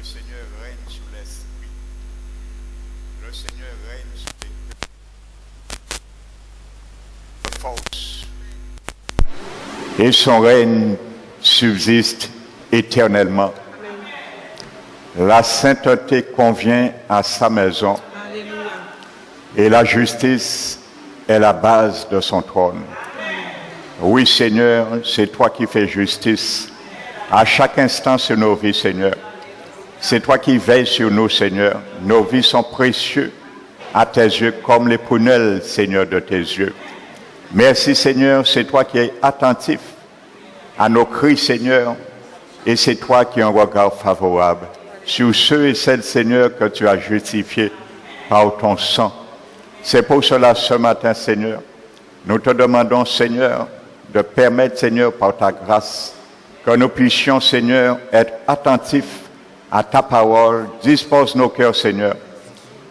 Seigneur règne sur l'esprit. Le Seigneur règne sur les forces. Et son règne subsiste éternellement. La sainteté convient à sa maison. Et la justice est la base de son trône. Oui, Seigneur, c'est toi qui fais justice à chaque instant sur nos vies, Seigneur. C'est toi qui veilles sur nous, Seigneur. Nos vies sont précieuses à tes yeux comme les prunelles, Seigneur, de tes yeux. Merci, Seigneur, c'est toi qui es attentif à nos cris, Seigneur, et c'est toi qui as un regard favorable sur ceux et celles, Seigneur, que tu as justifiés par ton sang. C'est pour cela, ce matin, Seigneur, nous te demandons, Seigneur, de permettre, Seigneur, par ta grâce, que nous puissions, Seigneur, être attentifs à ta parole. Dispose nos cœurs, Seigneur,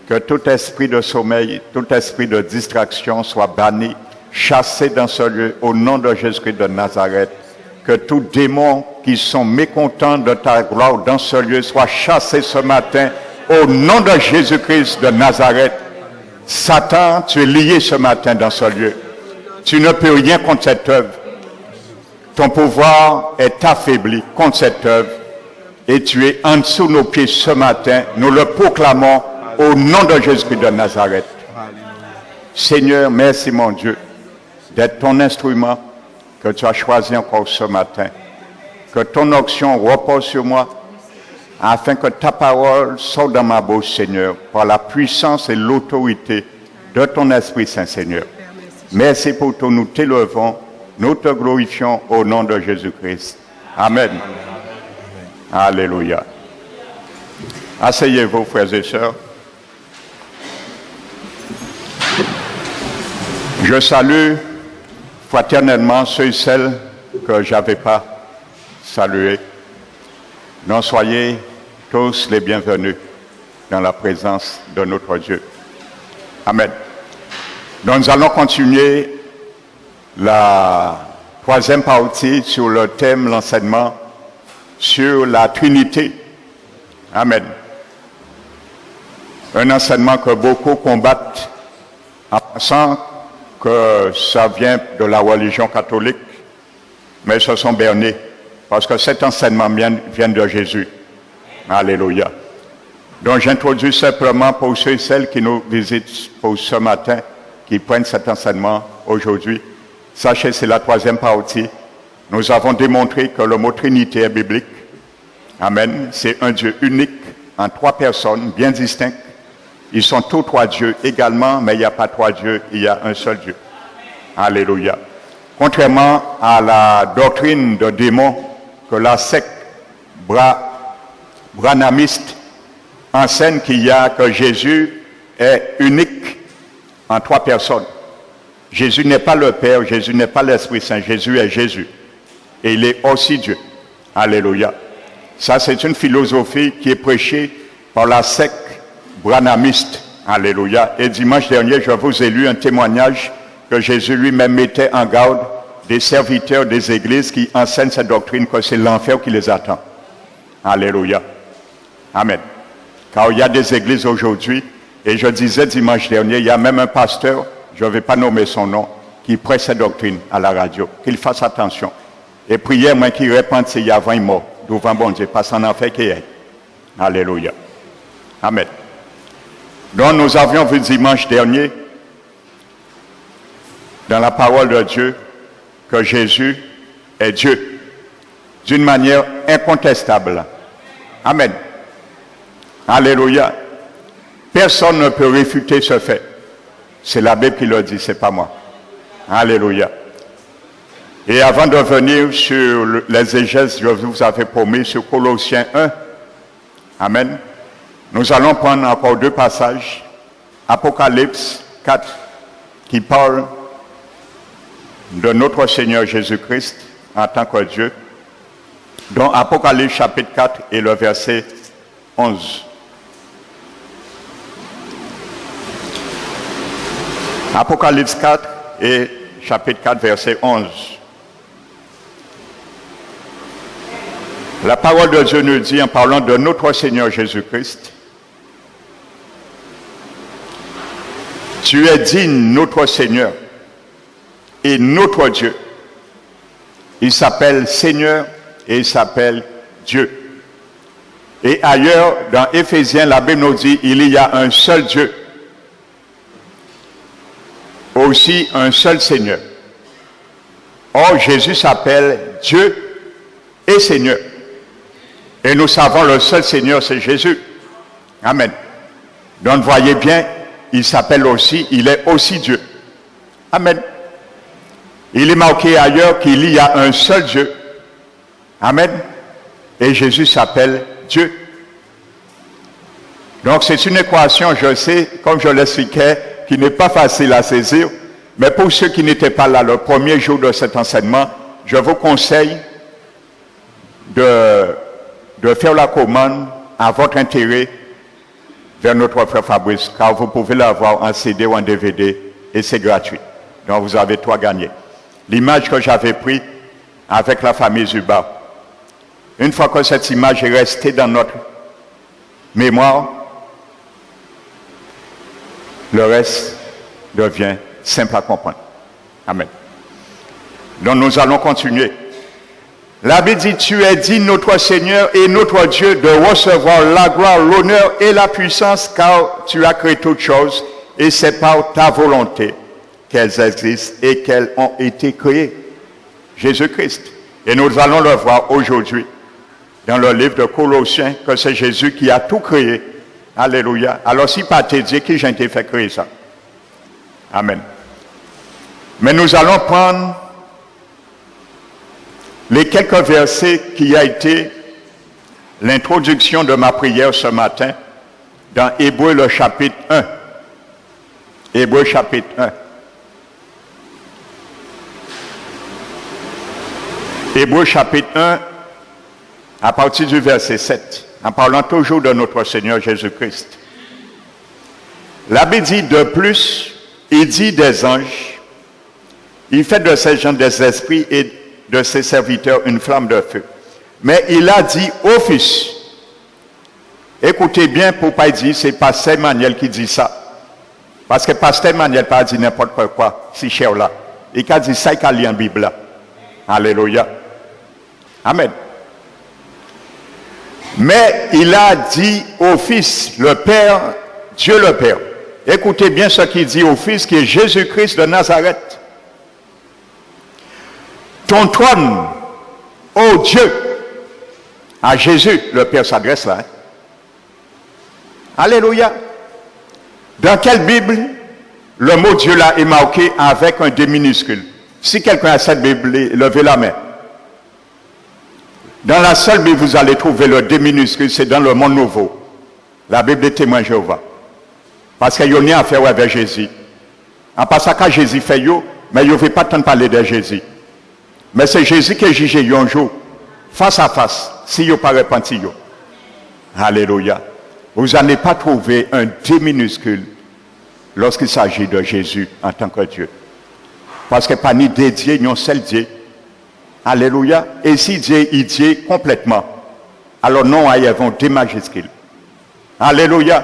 que tout esprit de sommeil, tout esprit de distraction soit banni, chassé dans ce lieu, au nom de Jésus-Christ de Nazareth. Que tout démon qui sont mécontents de ta gloire dans ce lieu soit chassé ce matin, au nom de Jésus-Christ de Nazareth. Satan, tu es lié ce matin dans ce lieu. Tu ne peux rien contre cette œuvre. Ton pouvoir est affaibli contre cette œuvre. Et tu es en dessous de nos pieds ce matin. Nous le proclamons au nom de Jésus-Christ de Nazareth. Seigneur, merci mon Dieu d'être ton instrument que tu as choisi encore ce matin. Que ton onction repose sur moi afin que ta parole sorte dans ma bouche, Seigneur, par la puissance et l'autorité de ton Esprit Saint, Seigneur. Merci pour tout. Nous t'élevons, nous te glorifions au nom de Jésus-Christ. Amen. Alléluia. Asseyez-vous, frères et sœurs. Je salue fraternellement ceux et celles que je n'avais pas salués. Donc soyez tous les bienvenus dans la présence de notre Dieu. Amen. Donc nous allons continuer la troisième partie sur le thème, l'enseignement sur la Trinité. Amen. Un enseignement que beaucoup combattent en pensant que ça vient de la religion catholique, mais se sont bernés, parce que cet enseignement vient de Jésus. Alléluia. Donc j'introduis simplement pour ceux et celles qui nous visitent pour ce matin, qui prennent cet enseignement aujourd'hui. Sachez, c'est la troisième partie. Nous avons démontré que le mot Trinité est biblique. Amen. C'est un Dieu unique en trois personnes bien distinctes. Ils sont tous trois dieux également, mais il n'y a pas trois dieux, il y a un seul Dieu. Alléluia. Contrairement à la doctrine de démons que la secte branhamiste enseigne que Jésus est unique en trois personnes. Jésus n'est pas le Père, Jésus n'est pas l'Esprit Saint, Jésus est Jésus. Et il est aussi Dieu. Alléluia. Ça, c'est une philosophie qui est prêchée par la secte branhamiste. Alléluia. Et dimanche dernier, je vous ai lu un témoignage que Jésus lui-même mettait en garde des serviteurs des églises qui enseignent cette doctrine, que c'est l'enfer qui les attend. Alléluia. Amen. Car il y a des églises aujourd'hui, et je disais dimanche dernier, il y a même un pasteur, je ne vais pas nommer son nom, qui prêche cette doctrine à la radio, qu'il fasse attention. Et prière, moi, qui répand, c'est avant il mort, devant bon Dieu, parce en enfer qu'il est. Alléluia. Amen. Donc nous avions vu dimanche dernier, dans la parole de Dieu, que Jésus est Dieu, d'une manière incontestable. Amen. Alléluia. Personne ne peut réfuter ce fait. C'est la Bible qui le dit, c'est pas moi. Alléluia. Et avant de venir sur l'exégèse, je vous avais promis sur Colossiens 1. Amen. Nous allons prendre encore deux passages. Apocalypse 4, qui parle de notre Seigneur Jésus-Christ en tant que Dieu. Dans Apocalypse chapitre 4 et le verset 11. Apocalypse 4 et chapitre 4, verset 11. La parole de Dieu nous dit, en parlant de notre Seigneur Jésus-Christ, tu es digne, notre Seigneur et notre Dieu. Il s'appelle Seigneur et il s'appelle Dieu. Et ailleurs, dans Éphésiens, la Bible nous dit, il y a un seul Dieu, aussi un seul Seigneur. Or, Jésus s'appelle Dieu et Seigneur. Et nous savons le seul Seigneur, c'est Jésus. Amen. Donc, voyez bien, il s'appelle aussi, il est aussi Dieu. Amen. Il est marqué ailleurs qu'il y a un seul Dieu. Amen. Et Jésus s'appelle Dieu. Donc, c'est une équation, je sais, comme je l'expliquais, qui n'est pas facile à saisir. Mais pour ceux qui n'étaient pas là le premier jour de cet enseignement, je vous conseille de faire la commande à votre intérêt vers notre frère Fabrice, car vous pouvez l'avoir en CD ou en DVD et c'est gratuit. Donc vous avez tout à gagner. L'image que j'avais prise avec la famille Zuba, une fois que cette image est restée dans notre mémoire, le reste devient simple à comprendre. Amen. Donc nous allons continuer. La Bible dit, tu es dit, notre Seigneur et notre Dieu, de recevoir la gloire, l'honneur et la puissance, car tu as créé toutes choses, et c'est par ta volonté qu'elles existent et qu'elles ont été créées. Jésus-Christ. Et nous allons le voir aujourd'hui, dans le livre de Colossiens, que c'est Jésus qui a tout créé. Alléluia. Alors si pas te dire qui j'ai été fait créer ça. Amen. Mais nous allons prendre les quelques versets qui a été l'introduction de ma prière ce matin dans Hébreux le chapitre 1. Hébreux chapitre 1. Hébreux chapitre 1, à partir du verset 7, en parlant toujours de notre Seigneur Jésus-Christ. La Bible dit de plus, il dit des anges, il fait de ces gens des esprits et de ses serviteurs une flamme de feu. Mais il a dit au Fils, écoutez bien pour ne pas dire, c'est Pasteur Emmanuel qui dit ça. Parce que Pasteur Emmanuel pas dit n'importe quoi, si cher là. Il a dit ça, il a lu en Bible là. Alléluia. Amen. Mais il a dit au Fils, le Père, Dieu le Père. Écoutez bien ce qu'il dit au Fils qui est Jésus-Christ de Nazareth. Ton trône, ô Dieu, à Jésus, le Père s'adresse là. Hein? Alléluia. Dans quelle Bible le mot Dieu là est marqué avec un D minuscule? Si quelqu'un a cette Bible, levez la main. Dans la seule Bible, vous allez trouver le D minuscule, c'est dans le monde nouveau. La Bible des témoins Jéhovah. Parce qu'il y a une affaire avec Jésus. En passant quand Jésus fait yo, mais il ne veut pas tant parler de Jésus. Mais c'est Jésus qui est jugé un jour, face à face, si vous n'avez pas repenti. Alléluia. Vous n'allez pas trouver un D minuscule lorsqu'il s'agit de Jésus en tant que Dieu. Parce que pas ni dédié, ni un seul Dieu. Alléluia. Et si Dieu est Dieu complètement, alors non, il y a un D majuscule. Alléluia.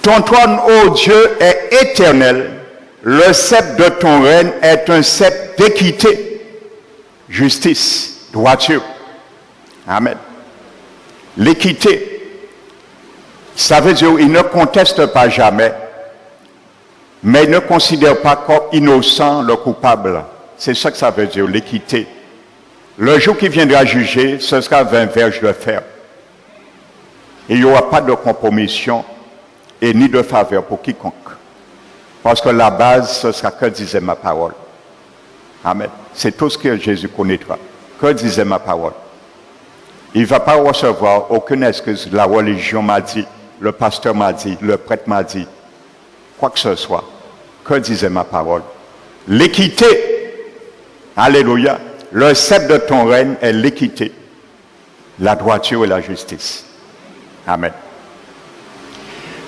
Ton trône, ô Dieu, est éternel. Le sceptre de ton règne est un sceptre d'équité, justice, droiture. Amen. L'équité, ça veut dire qu'il ne conteste pas jamais, mais il ne considère pas comme innocent le coupable. C'est ça que ça veut dire, l'équité. Le jour qui viendra juger, ce sera 20 verges de fer. Et il n'y aura pas de compromission et ni de faveur pour quiconque. Parce que la base, ce sera que disait ma parole. Amen. C'est tout ce que Jésus connaîtra. Que disait ma parole. Il ne va pas recevoir aucune excuse. La religion m'a dit, le pasteur m'a dit, le prêtre m'a dit, quoi que ce soit. Que disait ma parole. L'équité. Alléluia. Le sceptre de ton règne est l'équité, la droiture et la justice. Amen.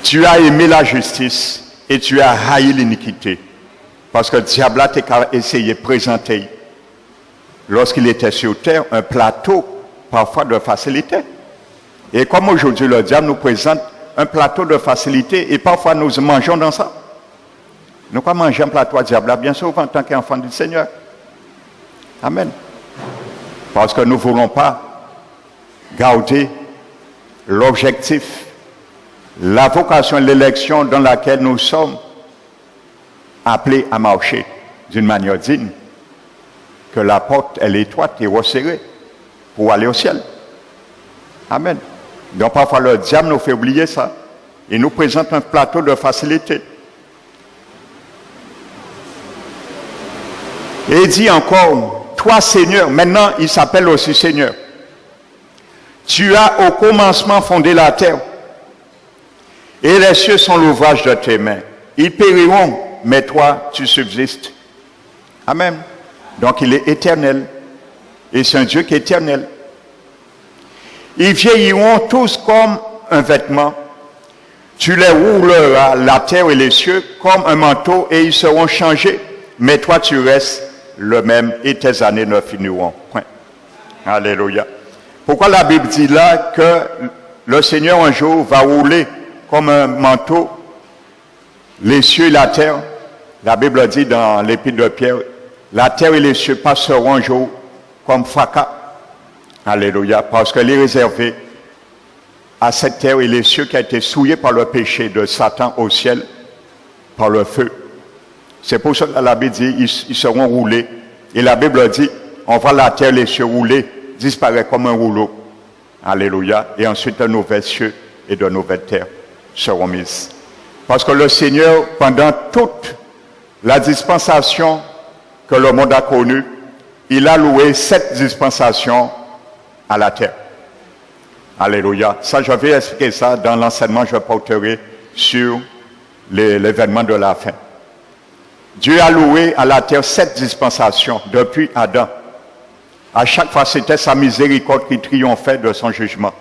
Tu as aimé la justice et tu as haï l'iniquité. Parce que le diable a essayé de présenter lorsqu'il était sur terre, un plateau parfois de facilité. Et comme aujourd'hui le diable nous présente un plateau de facilité et parfois nous mangeons dans ça. Nous quoi manger un plateau à diable bien souvent en tant qu'enfant du Seigneur. Amen. Parce que nous ne voulons pas garder l'objectif, la vocation et l'élection dans laquelle nous sommes appelés à marcher d'une manière digne. Que la porte, elle est étroite et resserrée pour aller au ciel. Amen. Donc parfois le diable nous fait oublier ça. Il nous présente un plateau de facilité. Et il dit encore, toi Seigneur, maintenant il s'appelle aussi Seigneur. Tu as au commencement fondé la terre. Et les cieux sont l'ouvrage de tes mains. Ils périront, mais toi tu subsistes. Amen. Donc il est éternel. Et c'est un Dieu qui est éternel. Ils vieilliront tous comme un vêtement. Tu les rouleras, la terre et les cieux, comme un manteau, et ils seront changés. Mais toi, tu restes le même, et tes années ne finiront point. Alléluia. Pourquoi la Bible dit là que le Seigneur un jour va rouler comme un manteau les cieux et la terre? La Bible dit dans l'épître de Pierre, la terre et les cieux passeront un jour comme fracas. Alléluia. Parce qu'elle est réservée à cette terre et les cieux qui a été souillés par le péché de Satan au ciel, par le feu. C'est pour ça que la Bible dit, ils seront roulés. Et la Bible dit, on voit la terre et les cieux rouler, disparaître comme un rouleau. Alléluia. Et ensuite, de nouvelles cieux et de nouvelles terres seront mises. Parce que le Seigneur, pendant toute la dispensation que le monde a connue, il a loué 7 dispensations à la terre. Alléluia. Ça, je vais expliquer ça dans l'enseignement que je porterai sur l'événement de la fin. Dieu a loué à la terre 7 dispensations depuis Adam. À chaque fois, c'était sa miséricorde qui triomphait de son jugement.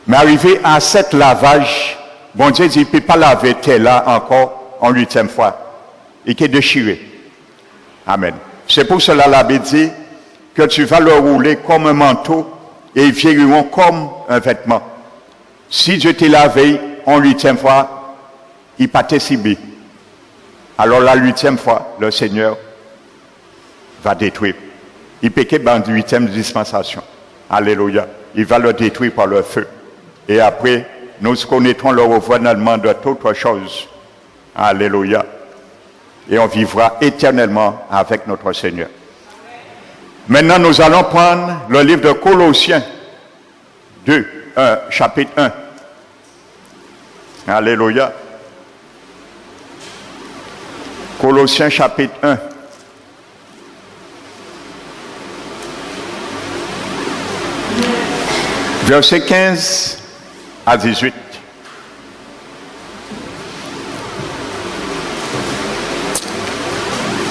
Mais arrivé à 7 lavages, bon Dieu dit, il ne peut pas laver terre là encore en 8e fois. Il est déchiré. Amen. C'est pour cela la Bible dit que tu vas le rouler comme un manteau et ils vieilliront comme un vêtement. Si Dieu t'a lavé en 8e fois, il pas t'exhiber. Alors la 8e fois, le Seigneur va détruire. Il péquait dans la 8e dispensation. Alléluia. Il va le détruire par le feu. Et après, nous connaîtrons le renouvellement de toutes choses. Alléluia. Et on vivra éternellement avec notre Seigneur. Maintenant, nous allons prendre le livre de Colossiens 2, chapitre 1. Alléluia. Colossiens chapitre 1. Versets 15 à 18.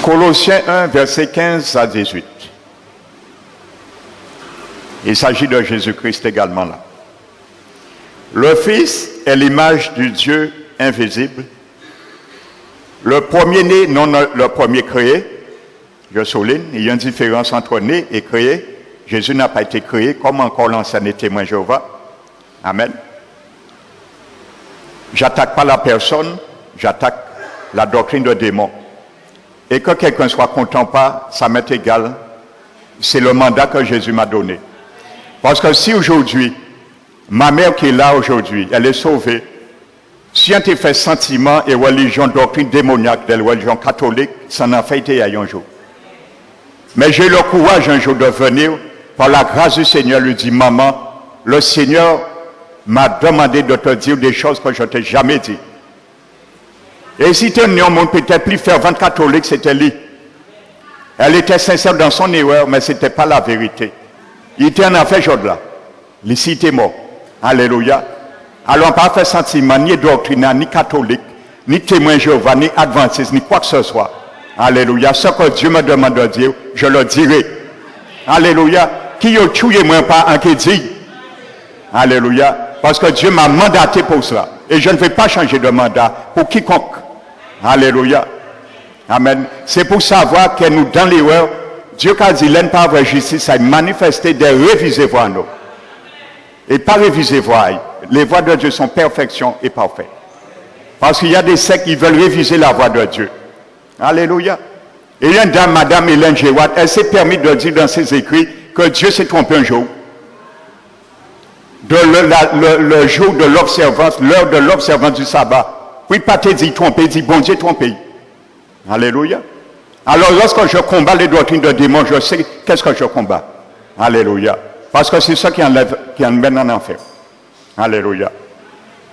Colossiens 1, verset 15 à 18. Il s'agit de Jésus-Christ également là. Le Fils est l'image du Dieu invisible, le premier-né, non le premier créé. Je souligne, il y a une différence entre né et créé. Jésus n'a pas été créé comme encore l'ancien témoin Jéhovah. Amen. J'attaque pas la personne, j'attaque la doctrine de démon. Et que quelqu'un soit content pas, ça m'est égal. C'est le mandat que Jésus m'a donné. Parce que si aujourd'hui, ma mère qui est là aujourd'hui, elle est sauvée, si on te fait sentiment et religion, doctrine démoniaque de la religion catholique, ça n'a fait été un jour. Mais j'ai eu le courage un jour de venir, par la grâce du Seigneur, lui dire, maman, le Seigneur m'a demandé de te dire des choses que je ne t'ai jamais dit. Et si tu es un monde peut-être plus fervent catholique, c'était lui. Elle était sincère dans son erreur, mais ce n'était pas la vérité. Il était en affaire là. Ici, il était mort. Alléluia. Alors, on n'a pas fait sentiment, ni doctrine, ni catholique, ni témoin Jéhovah, ni adventiste, ni quoi que ce soit. Alléluia. Ce que Dieu me demande de dire, je le dirai. Alléluia. Qui ne tué moi pas en qui dit. Alléluia. Parce que Dieu m'a mandaté pour cela. Et je ne vais pas changer de mandat pour quiconque. Alléluia. Amen. C'est pour savoir que nous, dans l'erreur, Dieu a dit, l'un pas vraie justice, ça a manifesté des révisées voies nous. Et pas réviser voies. Les voies de Dieu sont perfection et parfaites. Parce qu'il y a des sectes qui veulent réviser la voie de Dieu. Alléluia. Et il y a une dame, Madame Hélène G. Watt, elle s'est permis de dire dans ses écrits que Dieu s'est trompé un jour. Le jour de l'observance, l'heure de l'observance du sabbat. Oui, pas te dit tromper, dit bon Dieu trompé. Alléluia. Alors lorsque je combats les doctrines de démons, je sais qu'est-ce que je combats. Alléluia. Parce que c'est ça qui emmène en enfer. Alléluia.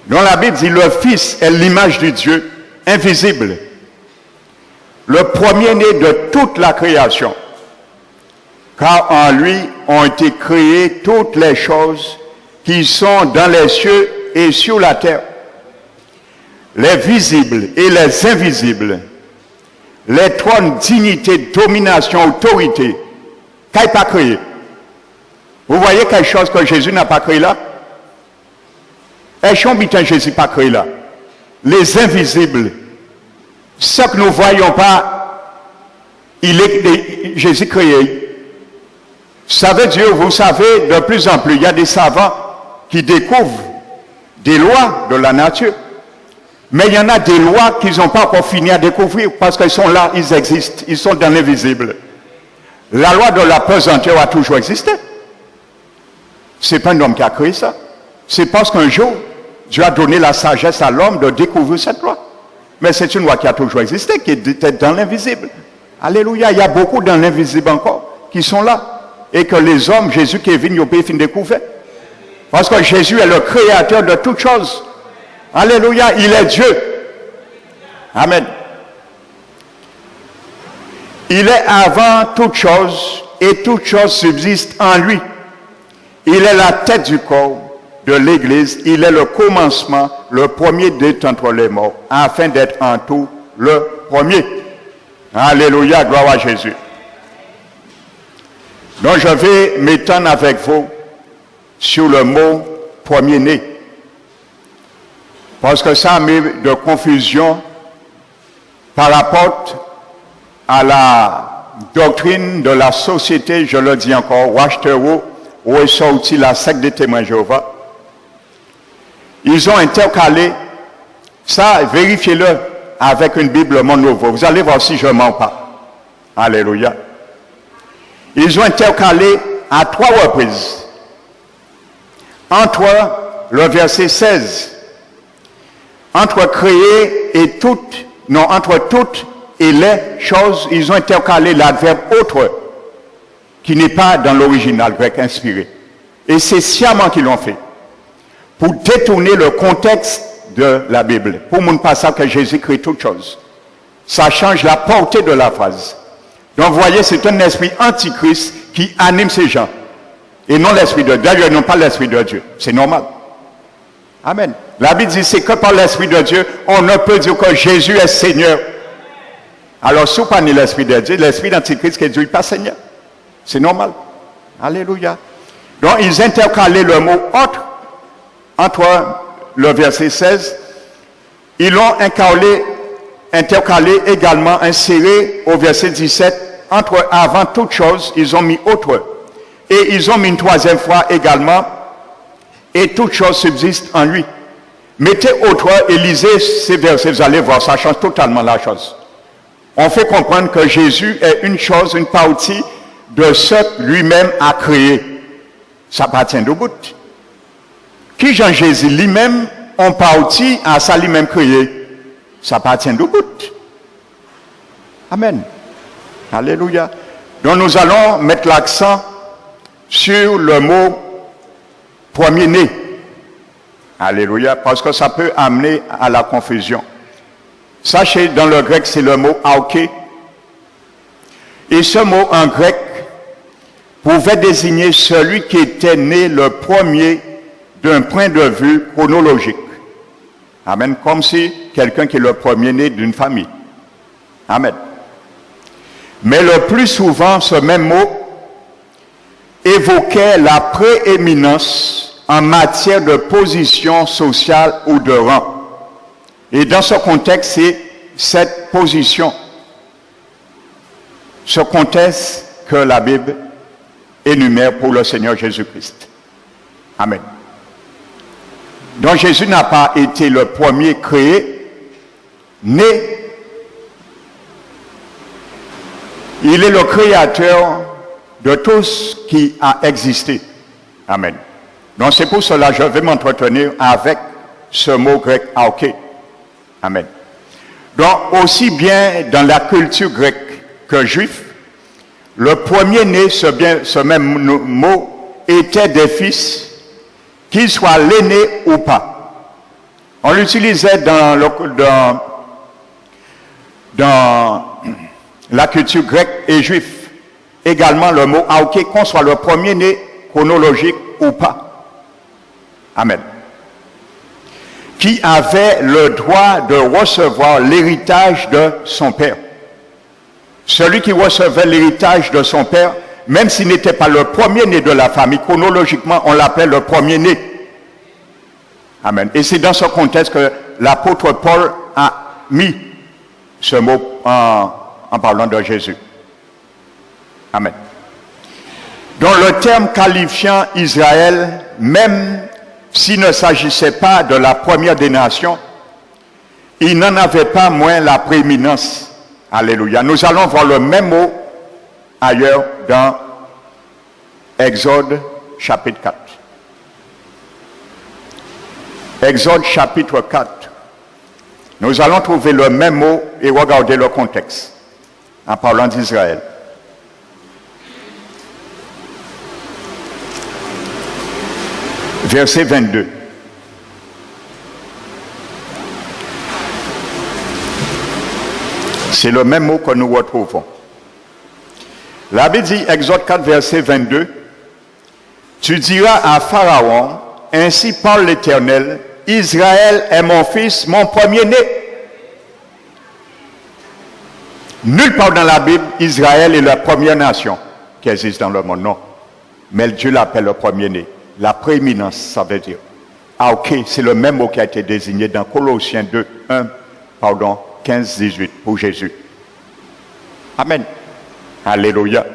Donc la Bible dit, le Fils est l'image de Dieu invisible. Le premier-né de toute la création. Car en lui ont été créées toutes les choses qui sont dans les cieux et sur la terre. Les visibles et les invisibles. Les trônes, dignités, domination, autorité. Qu'est-ce pas créé? Vous voyez quelque chose que Jésus n'a pas créé là? Et Jésus n'a pas créé là. Les invisibles. Ce que nous ne voyons pas, Jésus créé. Ça veut dire, vous savez, de plus en plus, il y a des savants qui découvrent des lois de la nature. Mais il y en a des lois qu'ils n'ont pas encore fini à découvrir parce qu'ils sont là, ils existent, ils sont dans l'invisible. La loi de la pesanteur a toujours existé. Ce n'est pas un homme qui a créé ça. C'est parce qu'un jour, Dieu a donné la sagesse à l'homme de découvrir cette loi. Mais c'est une loi qui a toujours existé, qui était dans l'invisible. Alléluia, il y a beaucoup dans l'invisible encore qui sont là. Et que les hommes, Jésus qui est venu au pays, fin découvert. Parce que Jésus est le créateur de toutes choses. Alléluia, il est Dieu. Amen. Il est avant toutes choses et toutes choses subsistent en lui. Il est la tête du corps de l'Église. Il est le commencement, le premier d'entre les morts, afin d'être en tout le premier. Alléluia, gloire à Jésus. Donc je vais m'étendre avec vous sur le mot premier-né. Parce que ça met de confusion par rapport à la doctrine de la société, je le dis encore, Watchtower, où est sorti la secte des témoins de Jéhovah. Ils ont intercalé, ça, vérifiez-le avec une Bible Monde Nouveau. Vous allez voir si je ne mens pas. Alléluia. Ils ont intercalé à 3 reprises. Entre le verset 16, entre créer et toutes, non, entre toutes et les choses, ils ont intercalé l'adverbe autre, qui n'est pas dans l'original grec inspiré. Et c'est sciemment qu'ils l'ont fait, pour détourner le contexte de la Bible, pour ne pas savoir que Jésus crée toutes choses. Ça change la portée de la phrase. Donc vous voyez, c'est un esprit antichrist qui anime ces gens. Et non l'esprit de Dieu. D'ailleurs, non pas l'esprit de Dieu. C'est normal. Amen. La Bible dit, c'est que par l'esprit de Dieu, on ne peut dire que Jésus est Seigneur. Alors, si vous pas l'esprit de Dieu, l'esprit d'antichrist qui Dieu n'est pas Seigneur. C'est normal. Alléluia. Donc, ils intercalaient le mot autre entre le verset 16. Ils l'ont intercalé également, inséré au verset 17. Entre avant toute chose, ils ont mis autre. Et ils ont mis une troisième fois également, et toute chose subsiste en lui. Mettez autre et lisez ces versets, vous allez voir, ça change totalement la chose. On fait comprendre que Jésus est une chose, une partie de ce que lui-même a créé. Ça appartient au bout. Qui Jean Jésus lui-même, en partie à ça lui-même créé. Ça appartient au bout. Amen. Alléluia. Donc nous allons mettre l'accent sur le mot premier-né. Alléluia, parce que ça peut amener à la confusion. Sachez, dans le grec, c'est le mot arché. Et ce mot en grec pouvait désigner celui qui était né le premier d'un point de vue chronologique. Amen, comme si quelqu'un qui est le premier-né d'une famille. Amen. Mais le plus souvent, ce même mot évoquait la prééminence en matière de position sociale ou de rang. Et dans ce contexte, c'est cette position. Ce contexte que la Bible énumère pour le Seigneur Jésus-Christ. Amen. Donc Jésus n'a pas été le premier créé, né. Il est le créateur de tout ce qui a existé. Amen. Donc c'est pour cela que je vais m'entretenir avec ce mot grec arché. Amen. Donc aussi bien dans la culture grecque que juive, le premier-né, ce même mot, était des fils, qu'ils soient l'aîné ou pas. On l'utilisait dans la culture grecque et juive. Également le mot arché, qu'on soit le premier-né chronologique ou pas. Amen. Qui avait le droit de recevoir l'héritage de son père. Celui qui recevait l'héritage de son père, même s'il n'était pas le premier-né de la famille, chronologiquement, on l'appelait le premier-né. Amen. Et c'est dans ce contexte que l'apôtre Paul a mis ce mot en parlant de Jésus. Amen. Donc le terme qualifiant Israël, même s'il ne s'agissait pas de la première des nations, il n'en avait pas moins la prééminence. Alléluia. Nous allons voir le même mot ailleurs dans Exode chapitre 4. Exode chapitre 4. Nous allons trouver le même mot et regarder le contexte en parlant d'Israël. Verset 22. C'est le même mot que nous retrouvons. La Bible dit, Exode 4, verset 22, « Tu diras à Pharaon, ainsi parle l'Éternel, Israël est mon fils, mon premier-né. » Nulle part dans la Bible, Israël est la première nation qui existe dans le monde, non. Mais Dieu l'appelle le premier-né. La prééminence, ça veut dire. Ah ok, c'est le même mot qui a été désigné dans Colossiens 2, 15, 18 pour Jésus. Amen. Alléluia.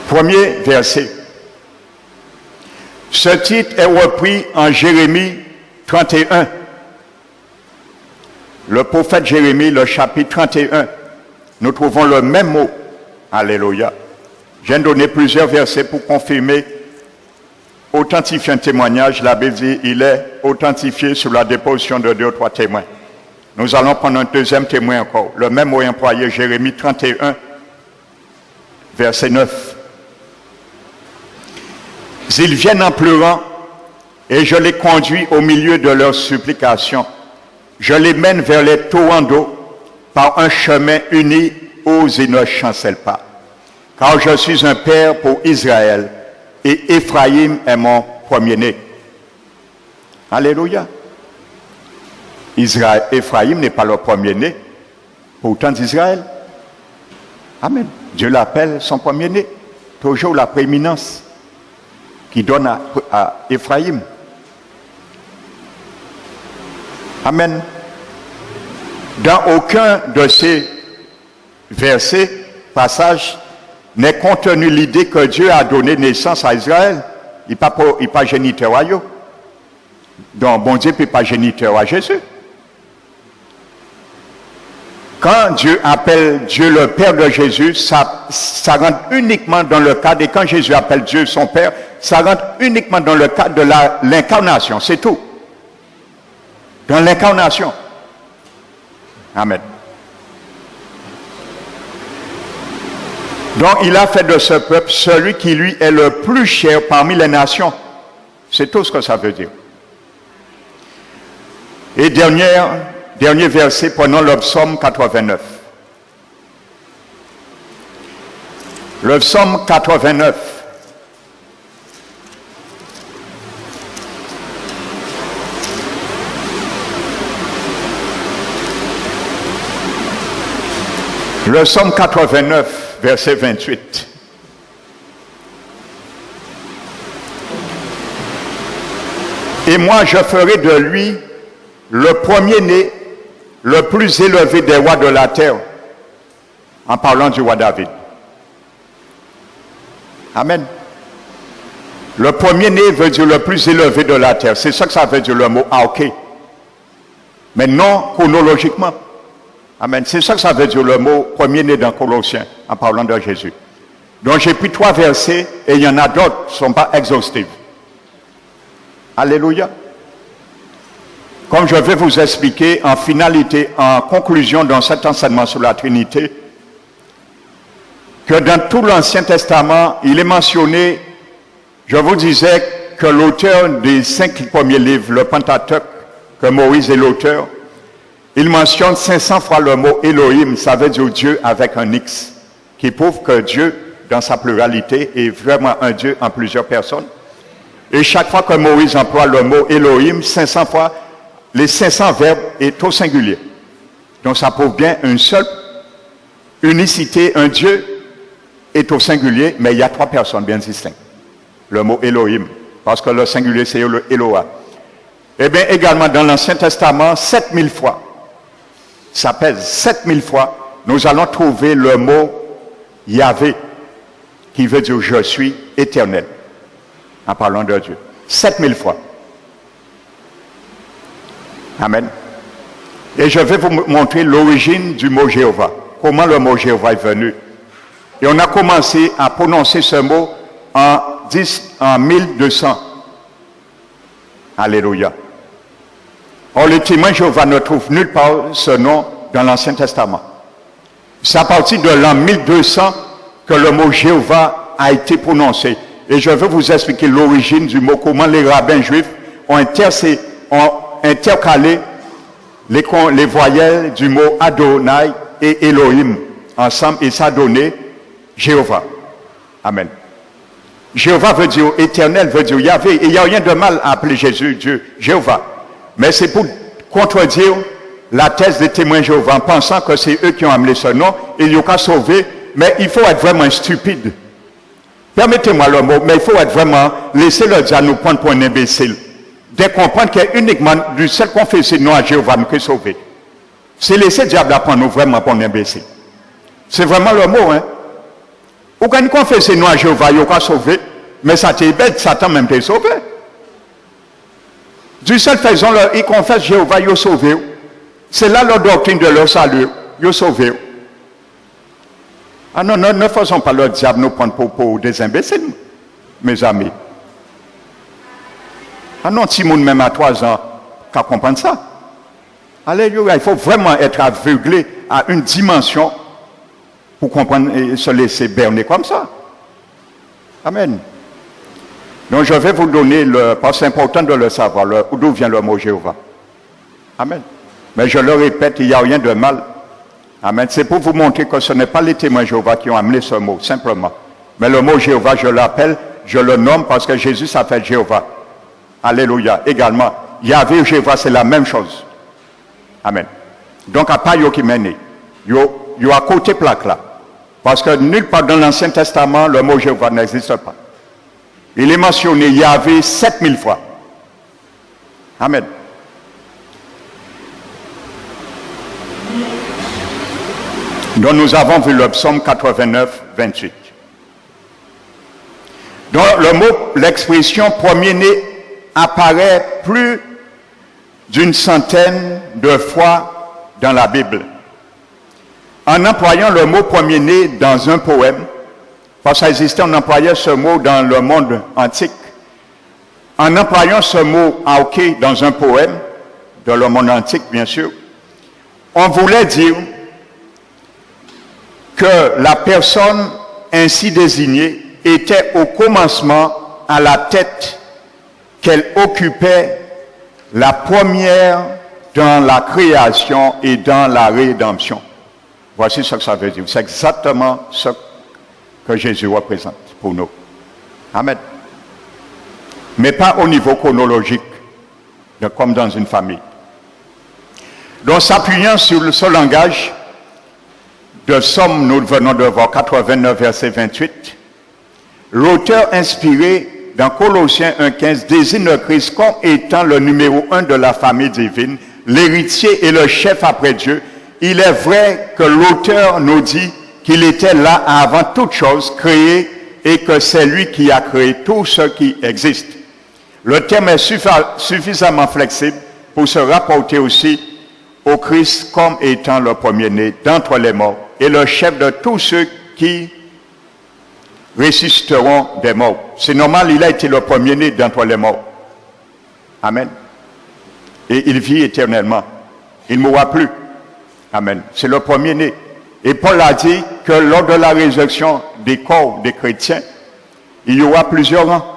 Premier verset. Ce titre est repris en Jérémie 31. Le prophète Jérémie, le chapitre 31. Nous trouvons le même mot. Alléluia. Je viens de donner plusieurs versets pour confirmer, authentifier un témoignage. La Bible dit, il est authentifié sur la déposition de 2 ou 3 témoins. Nous allons prendre un deuxième témoin encore. Le même mot employé, Jérémie 31, verset 9. Ils viennent en pleurant et je les conduis au milieu de leurs supplications. Je les mène vers les torrents d'eau par un chemin uni où ils ne chancellent pas. Car je suis un père pour Israël et Éphraïm est mon premier-né. Alléluia. Éphraïm n'est pas le premier-né, pourtant d'Israël. Amen. Dieu l'appelle son premier-né. Toujours la prééminence qui donne à Éphraïm. Amen. Dans aucun de ces versets, passages, n'est contenu l'idée que Dieu a donné naissance à Israël. Il n'est pas géniteur à eux. Donc, bon Dieu n'est pas géniteur à Jésus. Quand Dieu appelle Dieu le Père de Jésus, ça rentre uniquement dans le cadre, et quand Jésus appelle Dieu son Père, ça rentre uniquement dans le cadre de l'incarnation, c'est tout. Dans l'incarnation. Amen. Donc il a fait de ce peuple celui qui lui est le plus cher parmi les nations. C'est tout ce que ça veut dire. Et dernier verset, prenons le psaume 89. Le psaume 89. Le psaume 89, verset 28. Et moi, je ferai de lui le premier-né, le plus élevé des rois de la terre. en parlant du roi David. Amen. Le premier-né veut dire le plus élevé de la terre. C'est ça que ça veut dire le mot arché. Mais non chronologiquement. Amen. C'est ça que ça veut dire le mot premier-né dans Colossiens, en parlant de Jésus. Donc j'ai pris 3 versets et il y en a d'autres qui ne sont pas exhaustifs. Alléluia. Comme je vais vous expliquer en finalité, en conclusion dans cet enseignement sur la Trinité, que dans tout l'Ancien Testament, il est mentionné, je vous disais que l'auteur des 5 premiers livres, le Pentateuque, que Moïse est l'auteur, il mentionne 500 fois le mot Elohim, ça veut dire Dieu avec un X, qui prouve que Dieu, dans sa pluralité, est vraiment un Dieu en plusieurs personnes. Et chaque fois que Moïse emploie le mot Elohim, 500 fois, les 500 verbes est au singulier. Donc ça prouve bien une seule unicité, un Dieu est au singulier, mais il y a 3 personnes bien distinctes. Le mot Elohim, parce que le singulier c'est le Eloah. Eh bien également dans l'Ancien Testament, 7000 fois, ça pèse 7000 fois, nous allons trouver le mot Yahvé, qui veut dire je suis éternel, en parlant de Dieu. 7000 fois. Amen. Et je vais vous montrer l'origine du mot Jéhovah. Comment le mot Jéhovah est venu. Et on a commencé à prononcer ce mot en 1200. Alléluia. Or, le témoin Jéhovah ne trouve nulle part ce nom dans l'Ancien Testament. C'est à partir de l'an 1200 que le mot Jéhovah a été prononcé. Et je vais vous expliquer l'origine du mot, comment les rabbins juifs ont intercalé les voyelles du mot Adonai et Elohim ensemble et ça a donné Jéhovah. Amen. Jéhovah veut dire éternel, veut dire Yahvé. Et il n'y a rien de mal à appeler Jésus Dieu, Jéhovah. Mais c'est pour contredire la thèse des témoins Jéhovah en pensant que c'est eux qui ont amené ce nom et il n'y a qu'à sauver. Mais il faut être vraiment stupide. Permettez-moi le mot, mais il faut être vraiment, laisser le diable nous prendre pour un imbécile. De comprendre qu'il y a uniquement du seul confessé non à Jéhovah nous qui sauver. C'est laisser le diable prendre nous vraiment pour un imbécile. C'est vraiment le mot, hein. Ou quand nous confessons non à Jéhovah, il n'y a qu'à sauver, mais ça t'est bête, Satan même t'est sauvé. Du seul faisant, ils confessent Jéhovah, ils ont sauvé. C'est là leur doctrine de leur salut, ils ont sauvé. Ah non, ne faisons pas le diable nous prendre pour des imbéciles, mes amis. Ah non, si monde même à 3 ans, qu'à comprendre ça. Alléluia, il faut vraiment être aveuglé à une dimension pour comprendre et se laisser berner comme ça. Amen. Donc je vais vous donner, parce que c'est important de le savoir, d'où vient le mot Jéhovah. Amen. Mais je le répète, il n'y a rien de mal. Amen. C'est pour vous montrer que ce n'est pas les témoins Jéhovah qui ont amené ce mot, simplement. Mais le mot Jéhovah, je l'appelle, je le nomme parce que Jésus s'appelle Jéhovah. Alléluia. Également, Yahvé et Jéhovah, c'est la même chose. Amen. Donc, à part yo qui mène, yo à côté plaque là. Parce que nulle part dans l'Ancien Testament, le mot Jéhovah n'existe pas. Il est mentionné Yahvé 7000 fois. Amen. Donc nous avons vu le psaume 89, 28. Donc le mot, l'expression premier-né apparaît plus d'une centaine de fois dans la Bible. En employant le mot premier-né dans un poème, parce qu'il existait, on employait ce mot dans le monde antique. En employant ce mot arché dans un poème, dans le monde antique bien sûr, on voulait dire que la personne ainsi désignée était au commencement à la tête, qu'elle occupait la première dans la création et dans la rédemption. Voici ce que ça veut dire. C'est exactement ce que Jésus représente pour nous. Amen. Mais pas au niveau chronologique, comme dans une famille. Donc, s'appuyant sur ce langage de Somme, nous venons de voir 89, verset 28, l'auteur inspiré dans Colossiens 1,15 désigne le Christ comme étant le numéro 1 de la famille divine, l'héritier et le chef après Dieu. Il est vrai que l'auteur nous dit qu'il était là avant toute chose créée et que c'est lui qui a créé tout ce qui existe. Le terme est suffisamment flexible pour se rapporter aussi au Christ comme étant le premier-né d'entre les morts et le chef de tous ceux qui ressusciteront des morts. C'est normal, il a été le premier-né d'entre les morts. Amen. Et il vit éternellement. Il ne mourra plus. Amen. C'est le premier-né. Et Paul a dit que lors de la résurrection des corps des chrétiens, il y aura plusieurs rangs.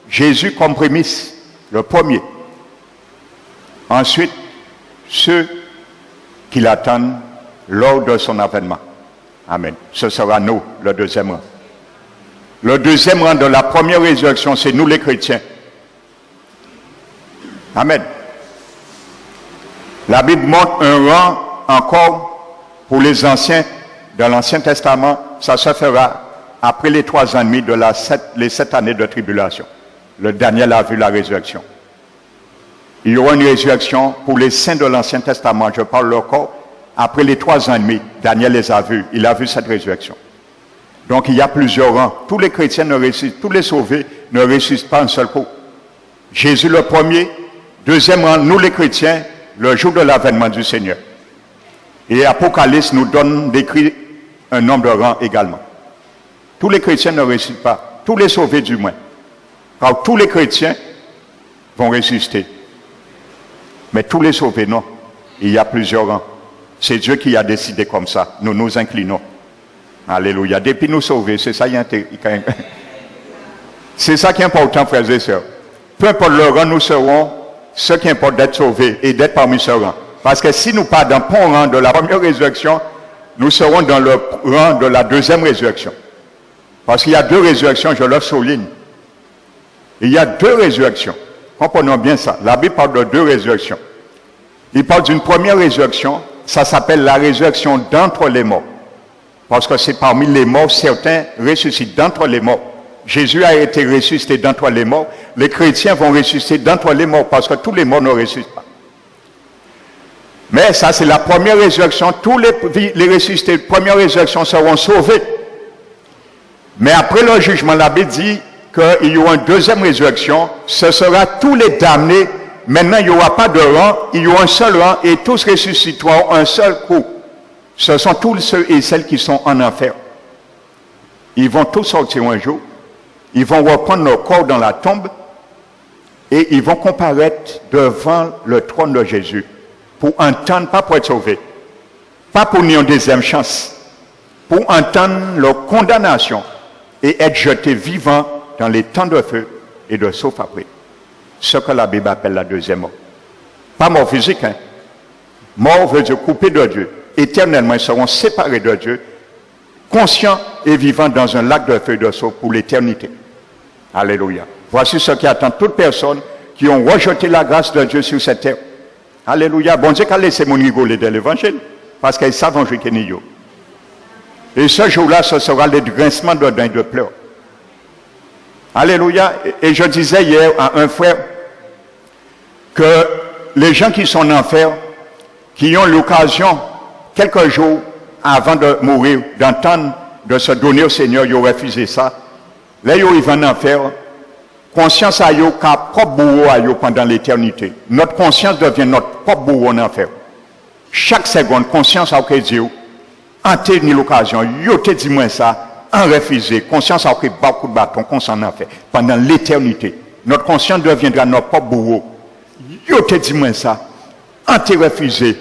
Jésus comme prémisse, le premier. Ensuite, ceux qui l'attendent lors de son avènement. Amen. Ce sera nous, le deuxième rang. Le deuxième rang de la première résurrection, c'est nous les chrétiens. Amen. La Bible montre un rang encore pour les anciens dans l'Ancien Testament. Ça se fera après les 3 ans et demi de les 7 années de tribulation. Le Daniel a vu la résurrection. Il y aura une résurrection pour les saints de l'Ancien Testament. Je parle leur corps. Après les 3 ans et demi, Daniel les a vus. Il a vu cette résurrection. Donc il y a plusieurs rangs. Tous les chrétiens ne ressuscitent, tous les sauvés ne ressuscitent pas un seul coup. Jésus le premier. Deuxième rang, nous les chrétiens, le jour de l'avènement du Seigneur. Et Apocalypse nous donne décrit un nombre de rangs également. Tous les chrétiens ne ressuscitent pas. Tous les sauvés du moins. Car tous les chrétiens vont ressusciter. Mais tous les sauvés, non. Il y a plusieurs rangs. C'est Dieu qui a décidé comme ça. Nous nous inclinons. Alléluia. Depuis nous sauver, c'est ça qui est important, frères et sœurs. Peu importe le rang, nous serons ce qui importe d'être sauvés et d'être parmi ce rang. Parce que si nous partons dans le rang de la première résurrection, nous serons dans le rang de la deuxième résurrection. Parce qu'il y a 2 résurrections, je le souligne. Il y a 2 résurrections. Comprenons bien ça. La Bible parle de 2 résurrections. Il parle d'une première résurrection, ça s'appelle la résurrection d'entre les morts. Parce que c'est parmi les morts, certains ressuscitent d'entre les morts. Jésus a été ressuscité d'entre les morts. Les chrétiens vont ressusciter d'entre les morts parce que tous les morts ne ressuscitent pas. Mais ça, c'est la première résurrection. Tous les ressuscités de première résurrection seront sauvés. Mais après le jugement, la Bible dit qu'il y aura une deuxième résurrection. Ce sera tous les damnés. Maintenant, il n'y aura pas de rang. Il y aura un seul rang et tous ressusciteront un seul coup. Ce sont tous ceux et celles qui sont en enfer. Ils vont tous sortir un jour. Ils vont reprendre leur corps dans la tombe et ils vont comparaître devant le trône de Jésus pour entendre, pas pour être sauvés, pas pour une deuxième chance, pour entendre leur condamnation et être jetés vivants dans les temps de feu et de sauf après. Ce que la Bible appelle la deuxième mort. Pas mort physique, hein. Mort veut dire coupé de Dieu. Éternellement, ils seront séparés de Dieu, conscients et vivants dans un lac de feu et de sauf pour l'éternité. Alléluia. Voici ce qui attend toute personne qui ont rejeté la grâce de Dieu sur cette terre. Alléluia. Bon Dieu qu'a laissé mon rigoler de l'évangile, parce qu'ils savent en jouer qu'il n'y a. Et ce jour-là, ce sera le grincement de dents et de pleurs. Alléluia. Et je disais hier à un frère que les gens qui sont en enfer, qui ont l'occasion, quelques jours avant de mourir, d'entendre, de se donner au Seigneur, ils ont refusé ça. Là, ils vont en enfer. Conscience à eux, car propre bourreau à eux pendant l'éternité. Notre conscience devient notre propre bourreau en enfer. Chaque seconde, conscience à que Dieu, en tenu l'occasion, yo te dit moi ça, en refusé, conscience à que beaucoup de bâtons, qu'on s'en enfer. Pendant l'éternité, notre conscience deviendra notre propre bourreau. Yo te dit moi ça, en te refusé,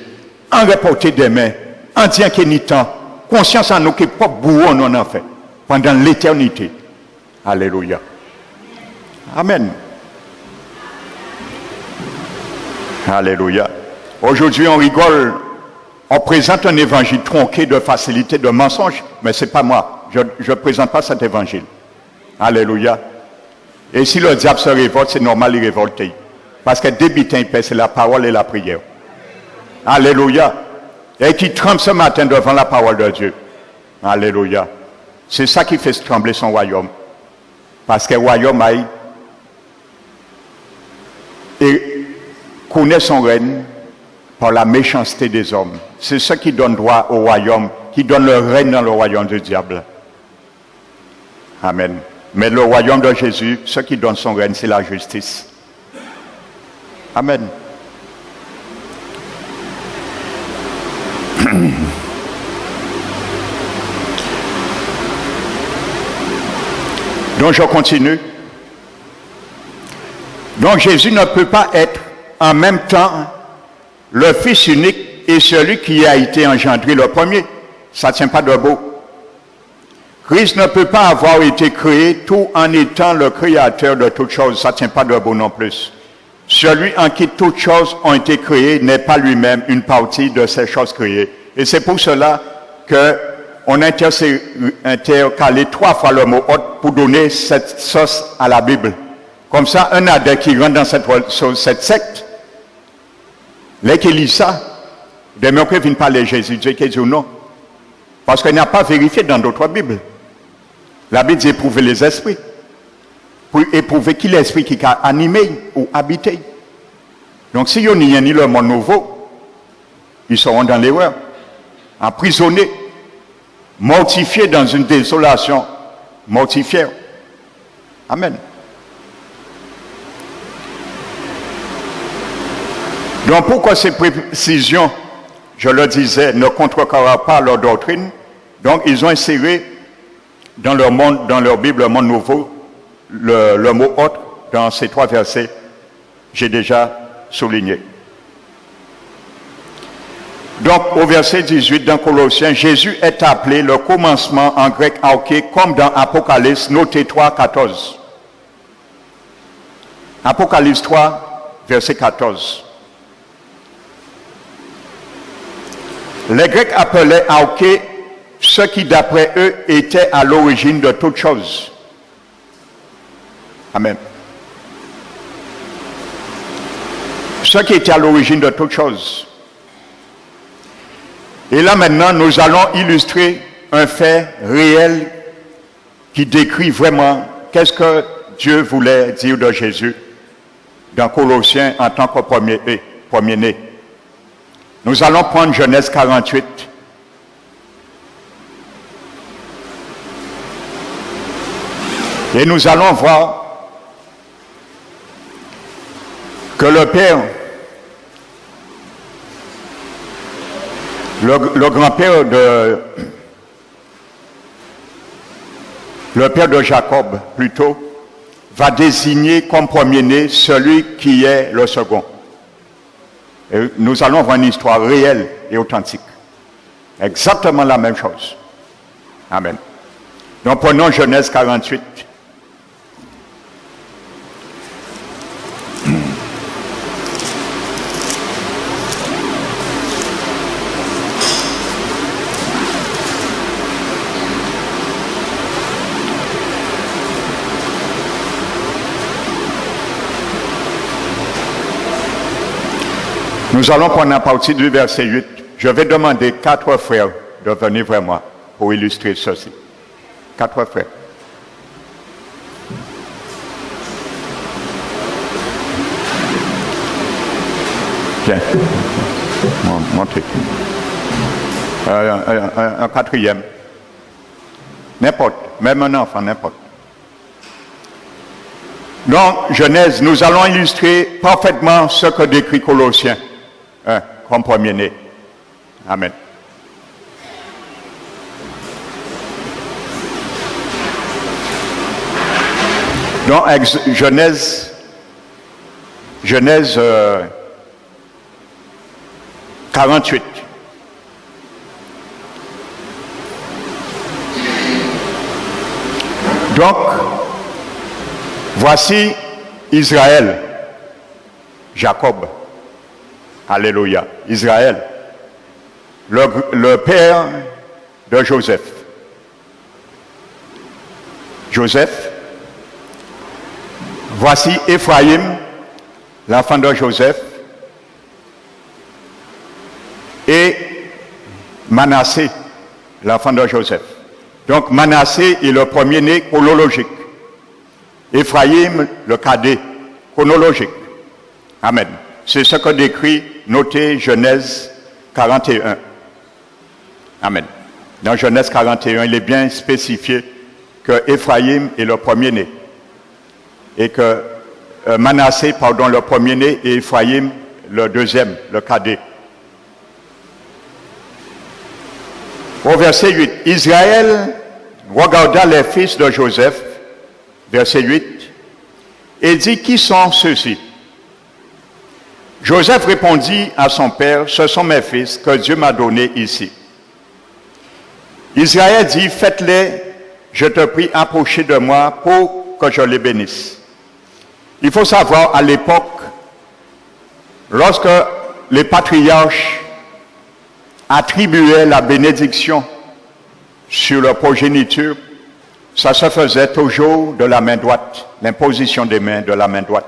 en reporté des mains, en disant qu'il n'y a temps, conscience à nous que propre bourreau en enfer. Pendant l'éternité. Alléluia. Amen. Alléluia. Aujourd'hui, on rigole. On présente un évangile tronqué de facilité, de mensonge, mais ce n'est pas moi. Je ne présente pas cet évangile. Alléluia. Et si le diable se révolte, c'est normal, il révolte. Parce que débitant, il paie, c'est la parole et la prière. Alléluia. Et qui tremble ce matin devant la parole de Dieu. Alléluia. C'est ça qui fait trembler son royaume. Parce que le royaume a et connaît son règne par la méchanceté des hommes. C'est ce qui donne droit au royaume qui donne le règne dans le royaume du diable. Amen. Mais le royaume de Jésus, ce qui donne son règne, c'est la justice. Amen. Donc je continue. Donc Jésus ne peut pas être en même temps le Fils unique et celui qui a été engendré le premier. Ça ne tient pas debout. Christ ne peut pas avoir été créé tout en étant le créateur de toutes choses. Ça ne tient pas debout non plus. Celui en qui toutes choses ont été créées n'est pas lui-même une partie de ces choses créées. Et c'est pour cela qu'on a intercalé 3 fois le mot hôte pour donner cette sauce à la Bible. Comme ça, un adepte qui rentre dans cette secte, là qui lit ça, demain qu'il vient parler de Jésus, Dieu qui dit non. Parce qu'il n'a pas vérifié dans d'autres Bibles. La Bible dit éprouver les esprits. Pour éprouver qui l'esprit qui a animé ou habité. Donc si on n'y a ni le monde nouveau, ils seront dans l'erreur, emprisonnés, mortifiés dans une désolation, mortifiés. Amen. Donc pourquoi ces précisions, je le disais, ne contrecarrent pas leur doctrine? Donc ils ont inséré dans leur monde, dans leur Bible, le monde nouveau, le mot hôte dans ces 3 versets, j'ai déjà souligné. Donc au verset 18 dans Colossiens, Jésus est appelé le commencement en grec arché, comme dans Apocalypse, noté 3, 14. Apocalypse 3, verset 14. Les Grecs appelaient arché ce qui d'après eux était à l'origine de toutes choses. Amen. Ce qui était à l'origine de toutes choses. Et là maintenant, nous allons illustrer un fait réel qui décrit vraiment qu'est-ce que Dieu voulait dire de Jésus dans Colossiens en tant que premier-né. Nous allons prendre Genèse 48. Et nous allons voir que le Père, le grand-père le père de Jacob, plutôt, va désigner comme premier-né celui qui est le second. Et nous allons voir une histoire réelle et authentique. Exactement la même chose. Amen. Donc prenons Genèse 48. Nous allons prendre à partir du verset 8. Je vais demander 4 frères de venir vers moi pour illustrer ceci. 4 frères. Tiens, montez. Un 4e. N'importe, même un enfant, n'importe. Donc, Genèse, nous allons illustrer parfaitement ce que décrit Colossiens. Comme premier-né. Amen. Donc, Genèse 48. Donc, voici Israël, Jacob. Alléluia. Israël. Le père de Joseph. Joseph. Voici Éphraïm, l'enfant de Joseph. Et Manassé, l'enfant de Joseph. Donc Manassé est le premier-né chronologique. Éphraïm, le cadet chronologique. Amen. C'est ce que décrit, notez Genèse 41. Amen. Dans Genèse 41, il est bien spécifié que Éphraïm est le premier-né. Et que Manassé, le premier-né, et Éphraïm, le deuxième, le cadet. Au verset 8, Israël regarda les fils de Joseph, verset 8, et dit, qui sont ceux-ci? Joseph répondit à son père, ce sont mes fils que Dieu m'a donnés ici. Israël dit, faites-les, je te prie, approchez de moi pour que je les bénisse. Il faut savoir, à l'époque, lorsque les patriarches attribuaient la bénédiction sur leur progéniture, ça se faisait toujours de la main droite, l'imposition des mains de la main droite.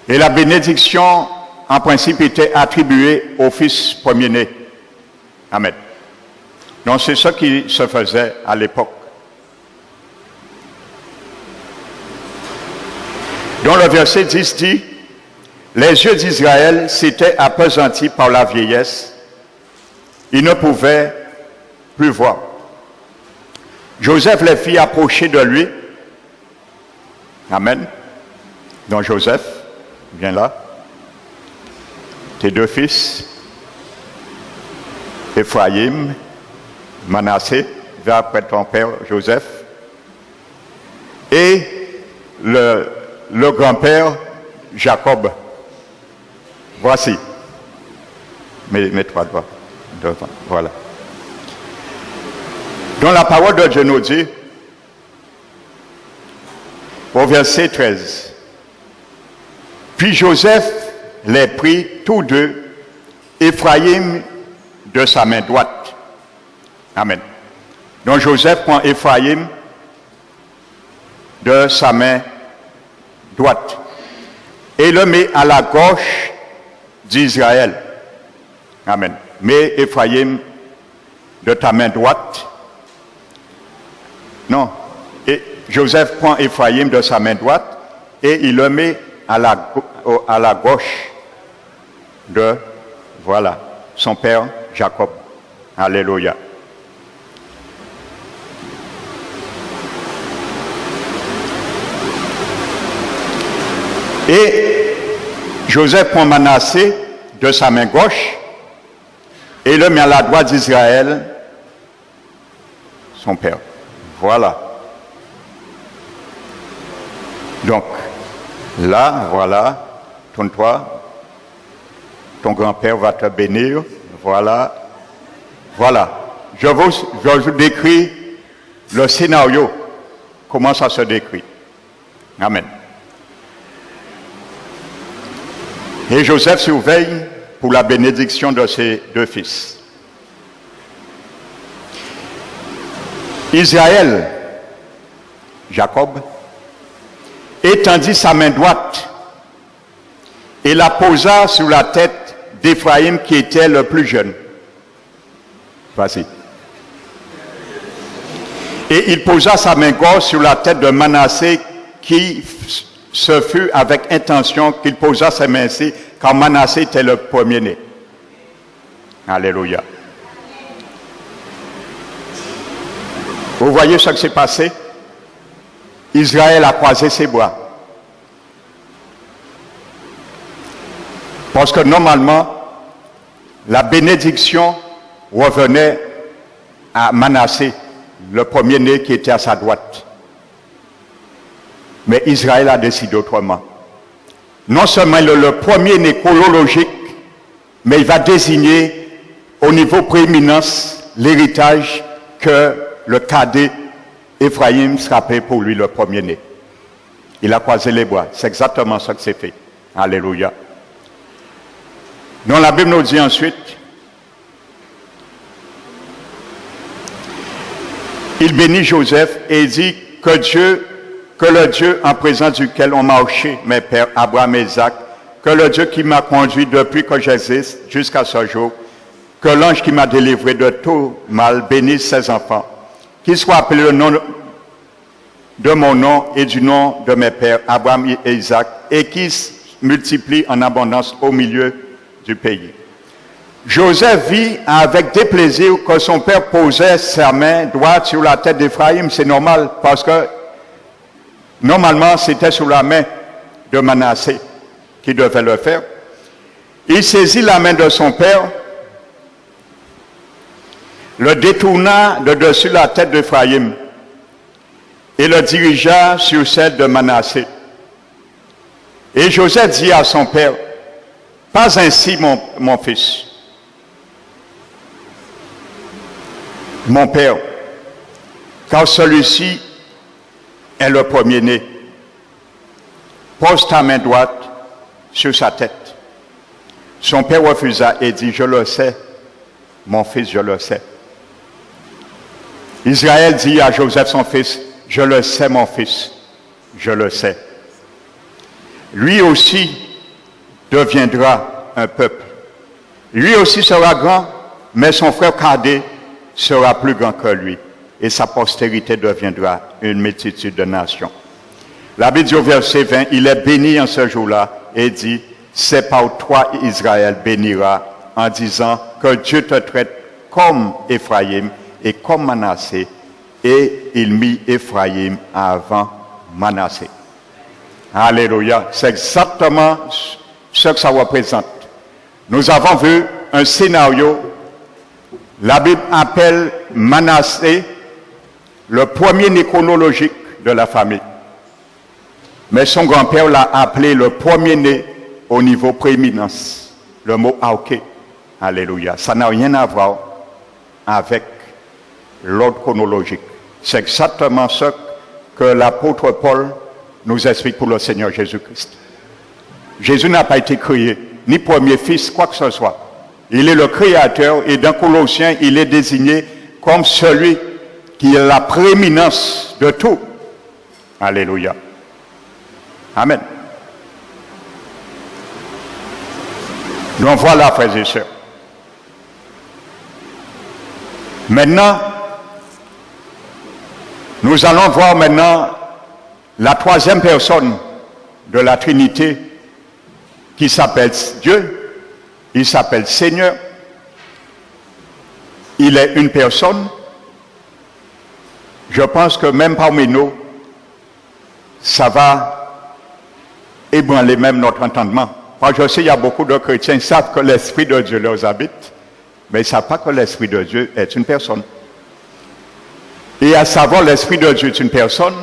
Et la bénédiction, en principe, était attribuée au fils premier-né. Amen. Donc c'est ce qui se faisait à l'époque. Donc le verset 10 dit, les yeux d'Israël s'étaient appesantis par la vieillesse, ils ne pouvaient plus voir. Joseph les fit approcher de lui. Amen. Donc Joseph, viens là. Tes deux fils, Éphraïm, Manassé, va après ton père Joseph. Et le grand-père Jacob. Voici. Mets-toi devant. Voilà. Dans la parole de Dieu nous dit, au verset 13, puis Joseph les prit tous deux, Éphraïm de sa main droite. Amen. Donc Joseph prend Éphraïm de sa main droite et le met à la gauche d'Israël. Amen. Mets Éphraïm de ta main droite. Non. Et Joseph prend Éphraïm de sa main droite et il le met à la gauche de, voilà, son père Jacob. Alléluia. Et Joseph prend Manassé de sa main gauche et le met à la droite d'Israël, son père. Voilà. Donc, là, voilà, tourne-toi, ton grand-père va te bénir, voilà, voilà. Je vous décris le scénario, comment ça se décrit. Amen. Et Joseph surveille pour la bénédiction de ses deux fils. Israël, Jacob, étendit sa main droite et la posa sur la tête d'Éphraïm qui était le plus jeune. Vas-y. Et il posa sa main gauche sur la tête de Manassé qui ce fut avec intention qu'il posa ses mains ici, car Manassé était le premier-né. Alléluia. Vous voyez ce qui s'est passé? Israël a croisé ses bras. Parce que normalement, la bénédiction revenait à Manassé, le premier-né qui était à sa droite. Mais Israël a décidé autrement. Non seulement le premier-né chronologique, mais il va désigner au niveau prééminence l'héritage que le cadet Éphraïm sera payé pour lui le premier-né. Il a croisé les bras. C'est exactement ça que c'est fait. Alléluia. Donc la Bible nous dit ensuite, il bénit Joseph et il dit que le Dieu en présence duquel ont marché mes pères Abraham et Isaac, que le Dieu qui m'a conduit depuis que j'existe jusqu'à ce jour, que l'ange qui m'a délivré de tout mal bénisse ses enfants, qu'il soit appelé le nom de mon nom et du nom de mes pères Abraham et Isaac, et qui se multiplie en abondance au milieu du pays. Joseph vit avec déplaisir que son père posait sa main droite sur la tête d'Éphraïm. C'est normal parce que normalement c'était sur la main de Manassé qui devait le faire. Il saisit la main de son père, le détourna de dessus la tête d'Éphraïm et le dirigea sur celle de Manassé. Et Joseph dit à son père, « Pas ainsi, mon fils, mon père, car celui-ci est le premier-né. Pose ta main droite sur sa tête. » Son père refusa et dit, « Je le sais, mon fils, je le sais. » Israël dit à Joseph, son fils, « Je le sais, mon fils, je le sais. » Lui aussi deviendra un peuple. Lui aussi sera grand, mais son frère cadet sera plus grand que lui. Et sa postérité deviendra une multitude de nations. La Bible dit au verset 20, il est béni en ce jour-là et dit, c'est par toi Israël bénira en disant que Dieu te traite comme Éphraïm et comme Manassé. Et il mit Éphraïm avant Manassé. Alléluia. C'est exactement ce que ça représente. Nous avons vu un scénario. La Bible appelle Manassé le premier-né chronologique de la famille. Mais son grand-père l'a appelé le premier-né au niveau prééminence. Le mot Aoké. Alléluia. Ça n'a rien à voir avec l'ordre chronologique. C'est exactement ce que l'apôtre Paul nous explique pour le Seigneur Jésus-Christ. Jésus n'a pas été créé, ni premier fils, quoi que ce soit. Il est le créateur et dans Colossiens, il est désigné comme celui qui a la prééminence de tout. Alléluia. Amen. Donc voilà, frères et sœurs. Maintenant, nous allons voir maintenant la troisième personne de la Trinité qui s'appelle Dieu. Il s'appelle Seigneur. Il est une personne. Je pense que même parmi nous, ça va ébranler même notre entendement. Moi, je sais, il y a beaucoup de chrétiens qui savent que l'Esprit de Dieu leur habite, mais ils ne savent pas que l'Esprit de Dieu est une personne. Et à savoir, l'Esprit de Dieu est une personne,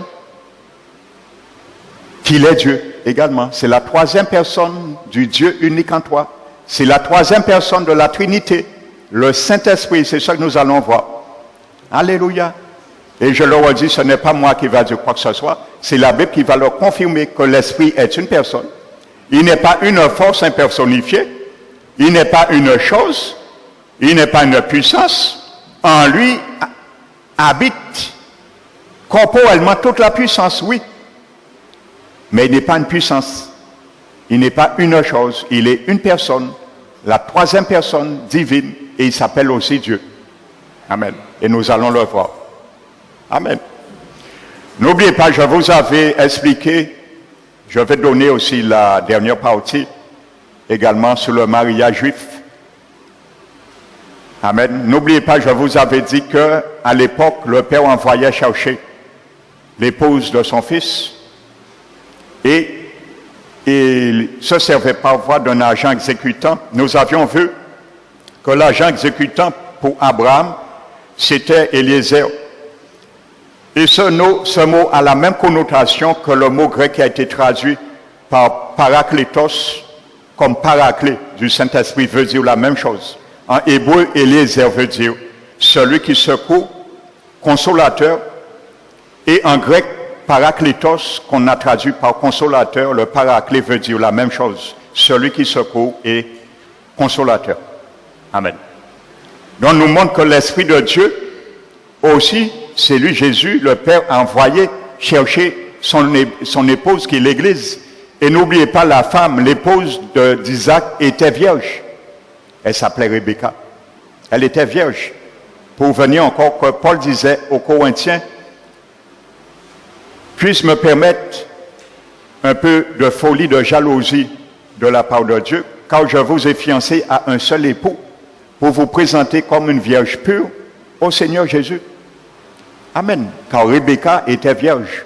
qu'il est Dieu également. C'est la troisième personne du Dieu unique en toi. C'est la troisième personne de la Trinité, le Saint-Esprit. C'est ça que nous allons voir. Alléluia. Et je leur dis, ce n'est pas moi qui va dire quoi que ce soit, c'est la Bible qui va leur confirmer que l'Esprit est une personne. Il n'est pas une force impersonnifiée, il n'est pas une chose, il n'est pas une puissance. En lui habite corporellement toute la puissance, oui. Mais il n'est pas une puissance, il n'est pas une chose, il est une personne, la troisième personne divine, et il s'appelle aussi Dieu. Amen. Et nous allons le voir. Amen. N'oubliez pas, je vous avais expliqué, je vais donner aussi la dernière partie, également sur le mariage juif. Amen. N'oubliez pas, je vous avais dit qu'à l'époque, le père envoyait chercher l'épouse de son fils et il se servait parfois d'un agent exécutant. Nous avions vu que l'agent exécutant pour Abraham, c'était Eliezer. Et ce mot a la même connotation que le mot grec qui a été traduit par parakletos, comme paraclet du Saint-Esprit veut dire la même chose. En hébreu, Eliezer veut dire celui qui secoue, consolateur. Et en grec, parakletos, qu'on a traduit par consolateur, le paraclet veut dire la même chose. Celui qui secoue et consolateur. Amen. Donc nous montre que l'Esprit de Dieu aussi, c'est lui, Jésus, le Père, a envoyé chercher son épouse qui est l'Église. Et n'oubliez pas, la femme, l'épouse d'Isaac, était vierge. Elle s'appelait Rebecca. Elle était vierge. Pour venir encore, que Paul disait aux Corinthiens, puisse me permettre un peu de folie, de jalousie de la part de Dieu, car je vous ai fiancé à un seul époux. pour vous présenter comme une vierge pure au Seigneur Jésus. Amen. Car Rebecca était vierge.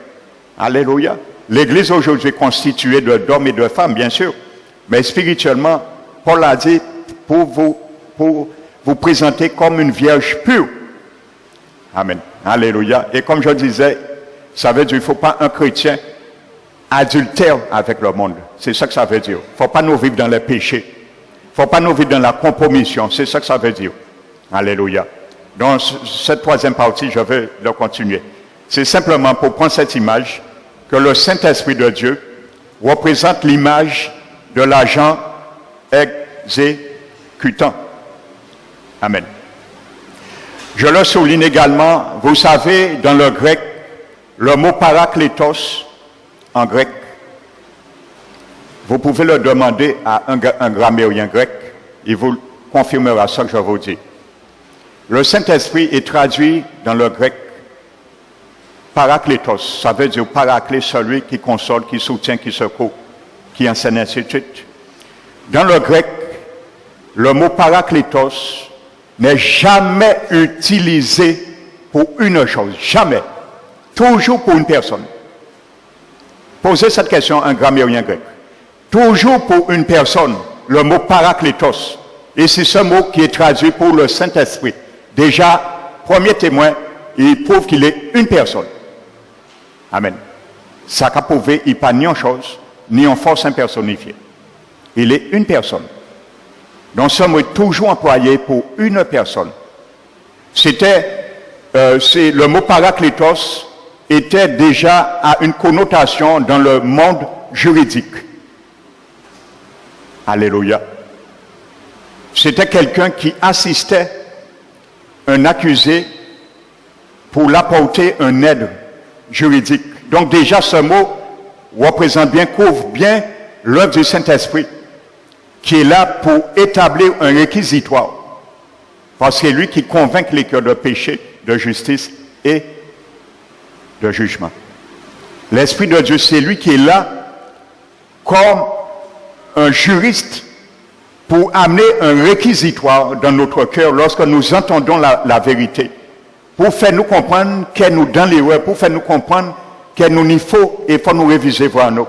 Alléluia. L'Église aujourd'hui est constituée d'hommes et de femmes, bien sûr. Mais spirituellement, Paul a dit pour vous présenter comme une vierge pure. Amen. Alléluia. Et comme je disais, ça veut dire qu'il ne faut pas un chrétien adultère avec le monde. C'est ça que ça veut dire. Il ne faut pas nous vivre dans les péchés. Il ne faut pas nous vivre dans la compromission. C'est ça que ça veut dire. Alléluia. Dans cette troisième partie, je vais le continuer. C'est simplement pour prendre cette image que le Saint-Esprit de Dieu représente l'image de l'agent exécutant. Amen. Je le souligne également, vous savez, dans le grec, le mot paraklétos, en grec, vous pouvez le demander à un grammairien grec, il vous confirmera ce que je vous dis. Le Saint-Esprit est traduit dans le grec paraklétos, ça veut dire paraclé, celui qui console, qui soutient, qui secoue, qui enseigne, ainsi de suite. Dans le grec, le mot paraklétos n'est jamais utilisé pour une chose, jamais. Toujours pour une personne. Posez cette question à un grammairien grec. Toujours pour une personne, le mot paraklétos. Et c'est ce mot qui est traduit pour le Saint-Esprit. Déjà, premier témoin, il prouve qu'il est une personne. Amen. Ça n'a prouvé, il n'y a pas ni en chose, ni en force impersonnifiée. Il est une personne. Donc ce mot est toujours employé pour une personne. Le mot paraklétos était déjà à une connotation dans le monde juridique. Alléluia. C'était quelqu'un qui assistait un accusé pour l'apporter une aide juridique. Donc déjà ce mot représente bien, couvre bien l'œuvre du Saint-Esprit qui est là pour établir un réquisitoire. Parce que c'est lui qui convainc les cœurs de péché, de justice et de jugement. L'Esprit de Dieu, c'est lui qui est là comme un juriste pour amener un réquisitoire dans notre cœur lorsque nous entendons la vérité. Pour faire nous comprendre qu'elle nous dans l'erreur, pour faire nous comprendre qu'elle nous n'y faut et faut nous réviser voir nous.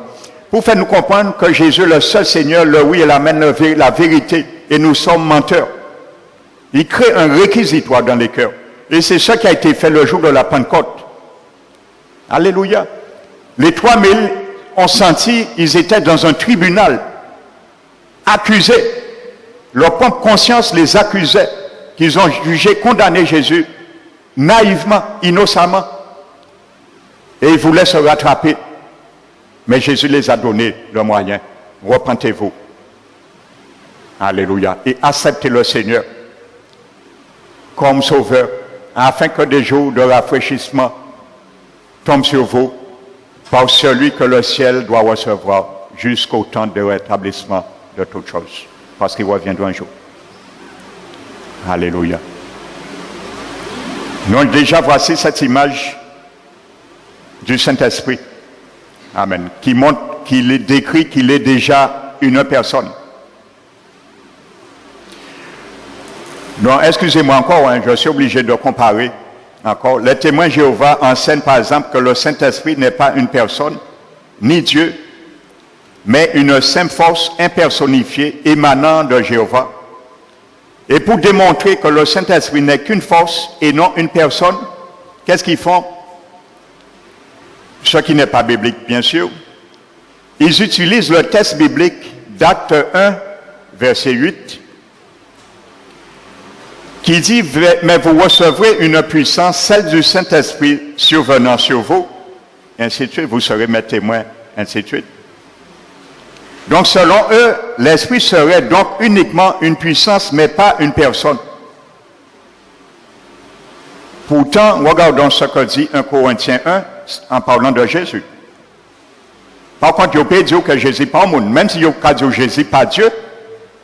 Pour faire nous comprendre que Jésus, le seul Seigneur, le oui, il amène la vérité et nous sommes menteurs. Il crée un réquisitoire dans les cœurs. Et c'est ça qui a été fait le jour de la Pentecôte. Alléluia. Les 3000 ont senti, ils étaient dans un tribunal, accusés. Leur propre conscience les accusait, qu'ils ont jugé, condamné Jésus, naïvement, innocemment. Et ils voulaient se rattraper. Mais Jésus les a donné le moyen. Repentez-vous. Alléluia. Et acceptez le Seigneur comme sauveur, afin que des jours de rafraîchissement tombent sur vous par celui que le ciel doit recevoir jusqu'au temps de rétablissement de toutes choses. Parce qu'il reviendra un jour. Alléluia. Donc déjà, voici cette image du Saint-Esprit. Amen. Qui montre, qu'il est décrit qu'il est déjà une personne. Donc, excusez-moi encore, je suis obligé de comparer encore. Les témoins Jéhovah enseignent par exemple que le Saint-Esprit n'est pas une personne, ni Dieu, mais une simple force impersonnifiée émanant de Jéhovah. Et pour démontrer que le Saint-Esprit n'est qu'une force et non une personne, qu'est-ce qu'ils font? Ce qui n'est pas biblique, bien sûr. Ils utilisent le texte biblique d'Acte 1, verset 8, qui dit « Mais vous recevrez une puissance, celle du Saint-Esprit survenant sur vous, ainsi de suite, vous serez mes témoins, ainsi de suite. » Donc, selon eux, l'Esprit serait donc uniquement une puissance, mais pas une personne. Pourtant, regardons ce que dit 1 Corinthiens 1 en parlant de Jésus. Par contre, il peut dire que Jésus n'est pas monde, même si il peut dire que Jésus n'est pas Dieu,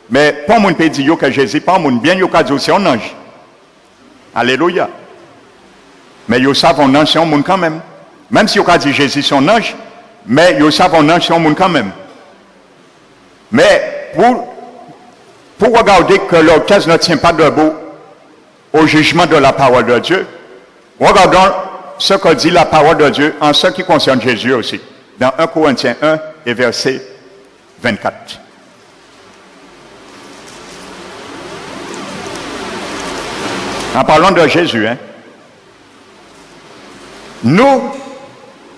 mais pas monde peut dire que Jésus n'est pas monde, bien il peut dire que c'est un ange. Alléluia. Mais ils savent un ange, c'est un monde quand même. Même si il peut dire que Jésus c'est un ange, mais ils savent un ange, c'est un monde quand même. Mais pour regarder que l'orchestre ne tient pas debout au jugement de la parole de Dieu, regardons ce que dit la parole de Dieu en ce qui concerne Jésus aussi, dans 1 Corinthiens 1 et verset 24. En parlant de Jésus, nous,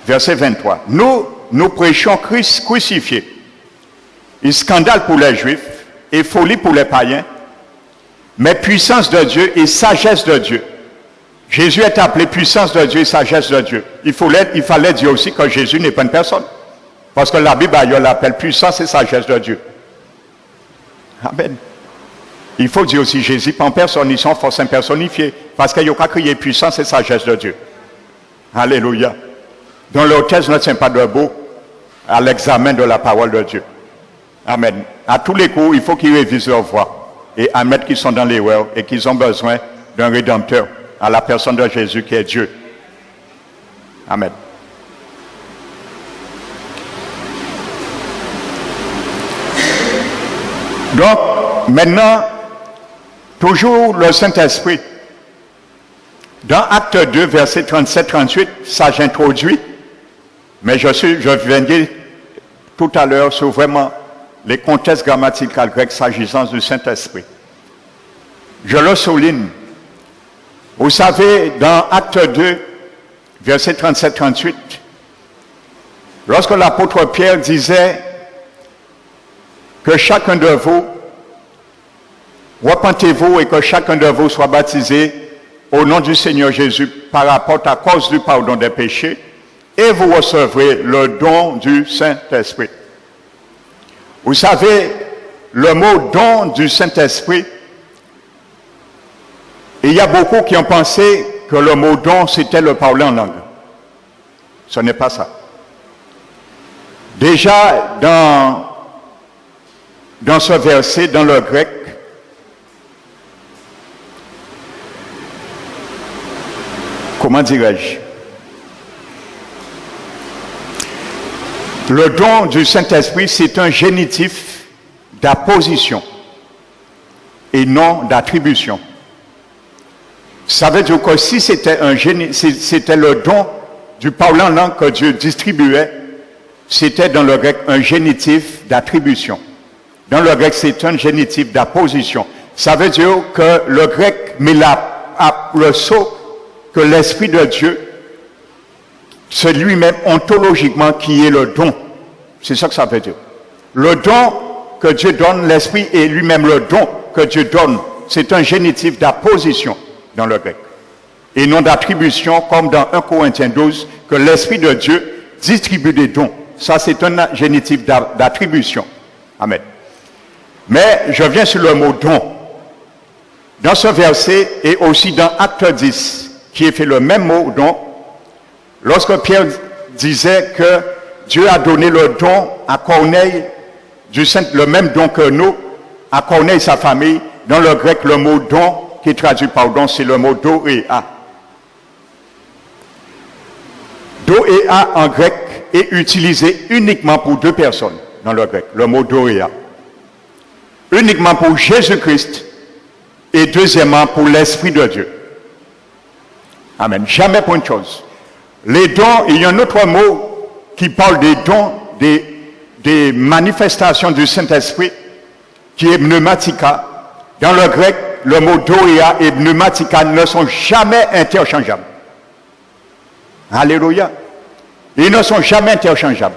verset 23, nous prêchons Christ crucifié, et scandale pour les Juifs et folie pour les païens, mais puissance de Dieu et sagesse de Dieu. Jésus est appelé puissance de Dieu et sagesse de Dieu. Il fallait dire aussi que Jésus n'est pas une personne. Parce que la Bible l'appelle puissance et sagesse de Dieu. Amen. Il faut dire aussi Jésus pas en personne, ils sont forcément personnifiés. Parce qu'il n'y a qu'à crier puissance et sagesse de Dieu. Alléluia. Donc l'orchestre ne tient pas debout à l'examen de la parole de Dieu. Amen. À tous les coups, il faut qu'ils révisent leur voix et admettent qu'ils sont dans l'erreur et qu'ils ont besoin d'un rédempteur à la personne de Jésus qui est Dieu. Amen. Donc, maintenant, toujours le Saint-Esprit. Dans Acte 2, verset 37-38, ça j'introduis, mais je viens de dire tout à l'heure sur vraiment les contextes grammaticaux grecs s'agissant du Saint-Esprit. Je le souligne. Vous savez, dans Acte 2, verset 37-38, lorsque l'apôtre Pierre disait que chacun de vous, repentez-vous et que chacun de vous soit baptisé au nom du Seigneur Jésus par rapport à cause du pardon des péchés, et vous recevrez le don du Saint-Esprit. Vous savez, le mot don du Saint-Esprit, il y a beaucoup qui ont pensé que le mot don, c'était le parler en langue. Ce n'est pas ça. Déjà, dans ce verset, dans le grec, comment dirais-je? Le don du Saint-Esprit, c'est un génitif d'apposition et non d'attribution. Ça veut dire que si c'était le don du parler en langue que Dieu distribuait, c'était dans le grec un génitif d'attribution. Dans le grec, c'est un génitif d'apposition. Ça veut dire que le grec met le sceau que l'Esprit de Dieu, c'est lui-même ontologiquement qui est le don. C'est ça que ça veut dire. Le don que Dieu donne, l'Esprit est lui-même le don que Dieu donne. C'est un génitif d'apposition dans le grec. Et non d'attribution comme dans 1 Corinthiens 12, que l'Esprit de Dieu distribue des dons. Ça, c'est un génitif d'attribution. Amen. Mais je viens sur le mot don. Dans ce verset et aussi dans Acte 10, qui est fait le même mot don, lorsque Pierre disait que Dieu a donné le don à Corneille, le même don que nous, à Corneille et sa famille, dans le grec, le mot don, qui est traduit par don, c'est le mot doéa. Doéa en grec est utilisé uniquement pour deux personnes dans le grec, le mot doéa. Uniquement pour Jésus-Christ et deuxièmement pour l'Esprit de Dieu. Amen. Jamais pour une chose. Les dons, il y a un autre mot qui parle des dons, des manifestations du Saint-Esprit, qui est pneumatica. Dans le grec, le mot doéa et pneumatica ne sont jamais interchangeables. Alléluia. Ils ne sont jamais interchangeables.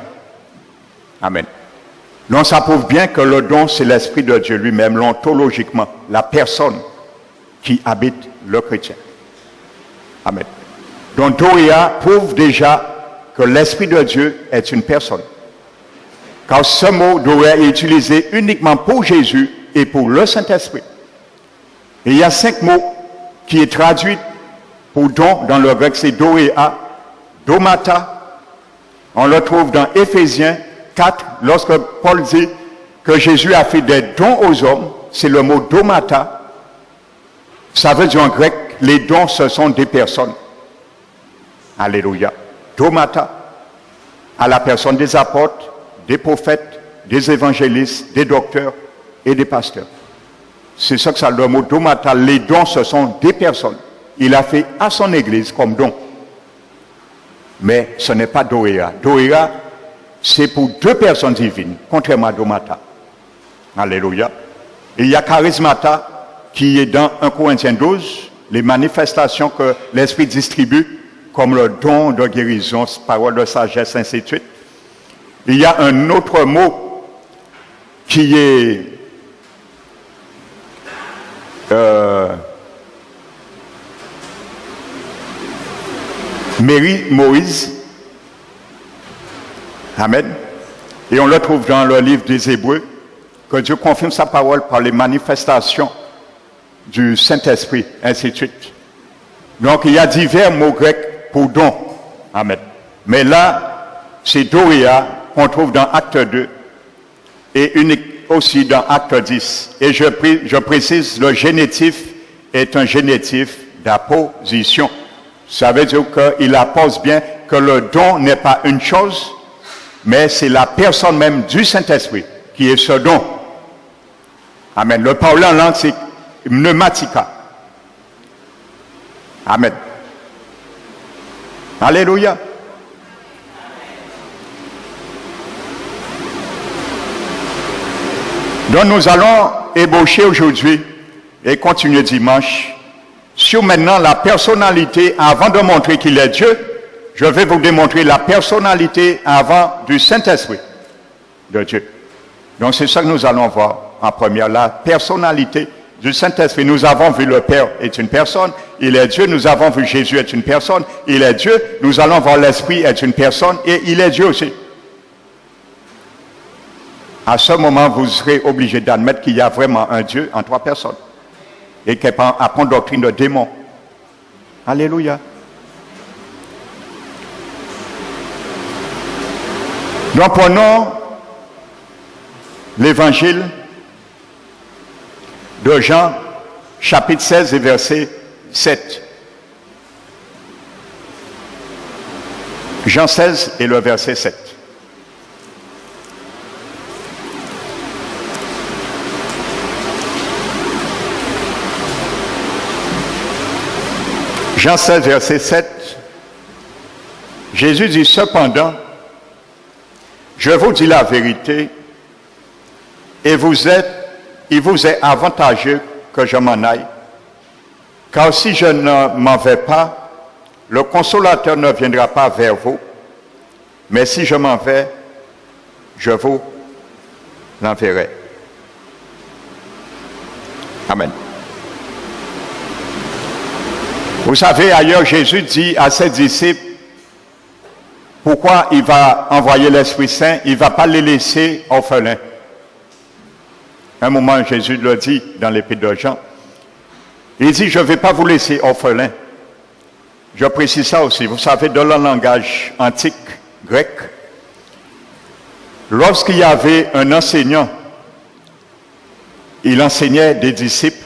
Amen. Donc ça prouve bien que le don, c'est l'Esprit de Dieu lui-même, l'ontologiquement, la personne qui habite le chrétien. Amen. Donc doéa prouve déjà que l'Esprit de Dieu est une personne. Car ce mot doéa est utilisé uniquement pour Jésus et pour le Saint-Esprit. Et il y a 5 mots qui est traduit pour don dans le grec, c'est doéa, domata. On le trouve dans Éphésiens 4, lorsque Paul dit que Jésus a fait des dons aux hommes, c'est le mot domata. Ça veut dire en grec, les dons, ce sont des personnes. Alléluia. Domata, à la personne des apôtres, des prophètes, des évangélistes, des docteurs et des pasteurs. C'est ça que ça le mot domata. Les dons, ce sont des personnes. Il a fait à son église comme don. Mais ce n'est pas doéa. Doéa, c'est pour deux personnes divines, contrairement à domata. Alléluia. Et il y a charismata qui est dans 1 Corinthiens 12, les manifestations que l'Esprit distribue, comme le don de guérison, parole de sagesse, ainsi de suite. Il y a un autre mot qui est Moïse. Amen. Et on le trouve dans le livre des Hébreux, que Dieu confirme sa parole par les manifestations du Saint-Esprit, ainsi de suite. Donc il y a divers mots grecs pour don. Amen. Mais là, c'est doéa qu'on trouve dans Acte 2 et unique aussi dans Acte 10. Et je précise, le génitif est un génitif d'apposition. Ça veut dire qu'il appose bien que le don n'est pas une chose, mais c'est la personne même du Saint-Esprit qui est ce don. Amen. Le parler en langue, c'est pneumatica. Amen. Alléluia. Donc nous allons ébaucher aujourd'hui et continuer dimanche sur maintenant la personnalité avant de montrer qu'il est Dieu. Je vais vous démontrer la personnalité avant du Saint-Esprit de Dieu. Donc c'est ça que nous allons voir en première, la personnalité du Saint-Esprit. Nous avons vu le Père est une personne, il est Dieu. Nous avons vu Jésus est une personne, il est Dieu. Nous allons voir l'Esprit est une personne et il est Dieu aussi. À ce moment, vous serez obligé d'admettre qu'il y a vraiment un Dieu en trois personnes et qu'il n'y a pas une doctrine de démon. Alléluia. Donc prenons l'évangile de Jean, chapitre 16 et verset 7. Jean 16 et le verset 7. Jean 16, verset 7. Jésus dit cependant, je vous dis la vérité, et il vous est avantageux que je m'en aille, car si je ne m'en vais pas, le consolateur ne viendra pas vers vous, mais si je m'en vais, je vous l'enverrai. Amen. Vous savez, ailleurs, Jésus dit à ses disciples, pourquoi il va envoyer l'Esprit Saint, il ne va pas les laisser orphelins. Un moment, Jésus le dit dans l'Épître de Jean. Il dit, je ne vais pas vous laisser orphelins. Je précise ça aussi. Vous savez, dans le langage antique grec, lorsqu'il y avait un enseignant, il enseignait des disciples.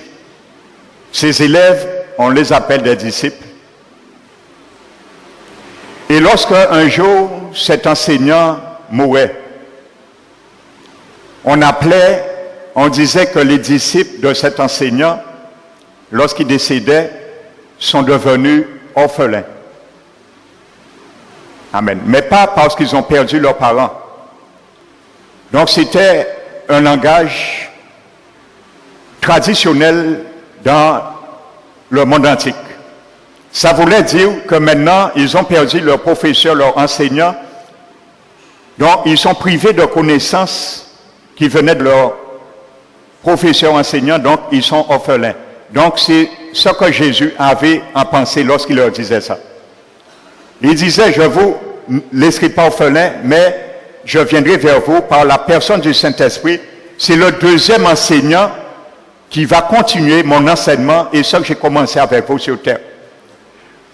Ses élèves, on les appelle des disciples. Et lorsque un jour, cet enseignant mourait, on disait que les disciples de cet enseignant, lorsqu'ils décédaient, sont devenus orphelins. Amen. Mais pas parce qu'ils ont perdu leurs parents. Donc c'était un langage traditionnel dans le monde antique. Ça voulait dire que maintenant, ils ont perdu leur professeur, leur enseignant, donc ils sont privés de connaissances qui venaient de leur professeur enseignant, donc ils sont orphelins. Donc c'est ce que Jésus avait en pensée lorsqu'il leur disait ça. Il disait, je ne vous laisserai pas orphelins, mais je viendrai vers vous par la personne du Saint-Esprit. C'est le deuxième enseignant qui va continuer mon enseignement et ce que j'ai commencé avec vous sur terre.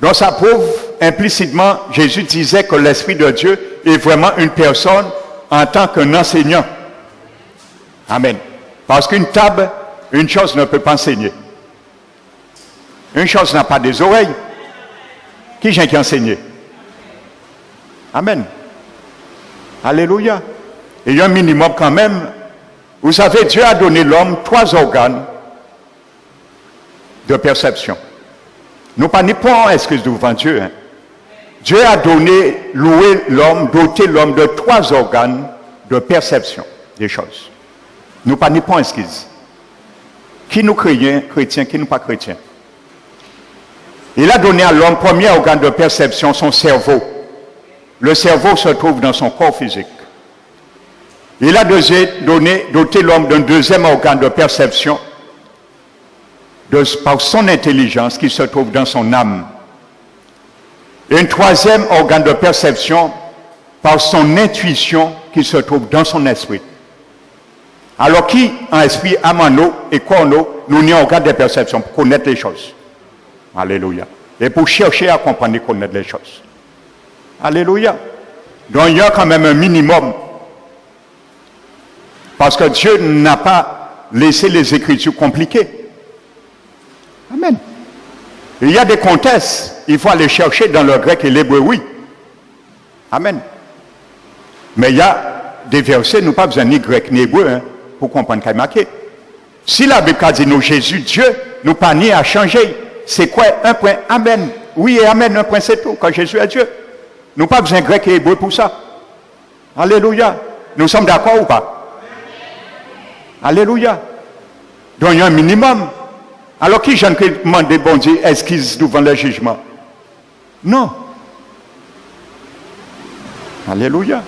Donc ça prouve implicitement, Jésus disait que l'Esprit de Dieu est vraiment une personne en tant qu'un enseignant. Amen. Parce qu'une table, une chose ne peut pas enseigner. Une chose n'a pas des oreilles. Qui j'ai qui enseigné? Amen. Alléluia. Et il y a un minimum quand même. Vous savez, Dieu a donné l'homme 3 organes de perception. Nous pas ni pour excuse devant Dieu. Hein. Dieu a donné, loué l'homme, doté l'homme de 3 organes de perception des choses. Nous pas ni pour excuse. Qui nous chrétiens, qui nous pas chrétiens. Il a donné à l'homme, premier organe de perception, son cerveau. Le cerveau se trouve dans son corps physique. Il a doté l'homme d'un deuxième organe de perception par son intelligence qui se trouve dans son âme. Et un troisième organe de perception par son intuition qui se trouve dans son esprit. Alors qui, en esprit, amano et corno, nous n'y organe de perception pour connaître les choses. Alléluia. Et pour chercher à comprendre et connaître les choses. Alléluia. Donc il y a quand même un minimum. Parce que Dieu n'a pas laissé les Écritures compliquées. Amen. Il y a des contextes, il faut aller chercher dans le grec et l'hébreu, oui. Amen. Mais il y a des versets, nous n'avons pas besoin ni grec ni hébreu hein, pour comprendre qu'il y a marqué. Si la Bible dit nous Jésus, Dieu, nous pas ni à changer. C'est quoi un point? Amen. Oui et amen, un point c'est tout, quand Jésus est Dieu. Nous n'avons pas besoin de grec et hébreu pour ça. Alléluia. Nous sommes d'accord ou pas? Alléluia. Donc il y a un minimum. Alors qui j'en demande des bon Dieu, esquisse devant le jugement? Non. Alléluia.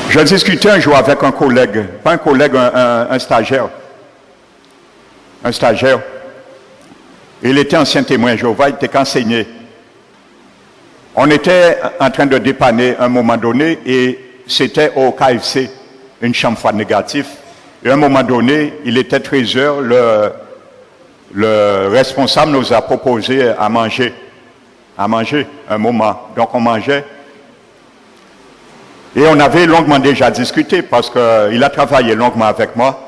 Je discutais un jour avec un collègue, pas un collègue, un stagiaire. Un stagiaire. Il était ancien témoin Jéhovah, il était qu'enseigné. On était en train de dépanner à un moment donné et c'était au KFC, une chambre froide négative. Et à un moment donné, il était 13 heures, le responsable nous a proposé à manger un moment. Donc on mangeait. Et on avait longuement déjà discuté parce qu'il a travaillé longuement avec moi.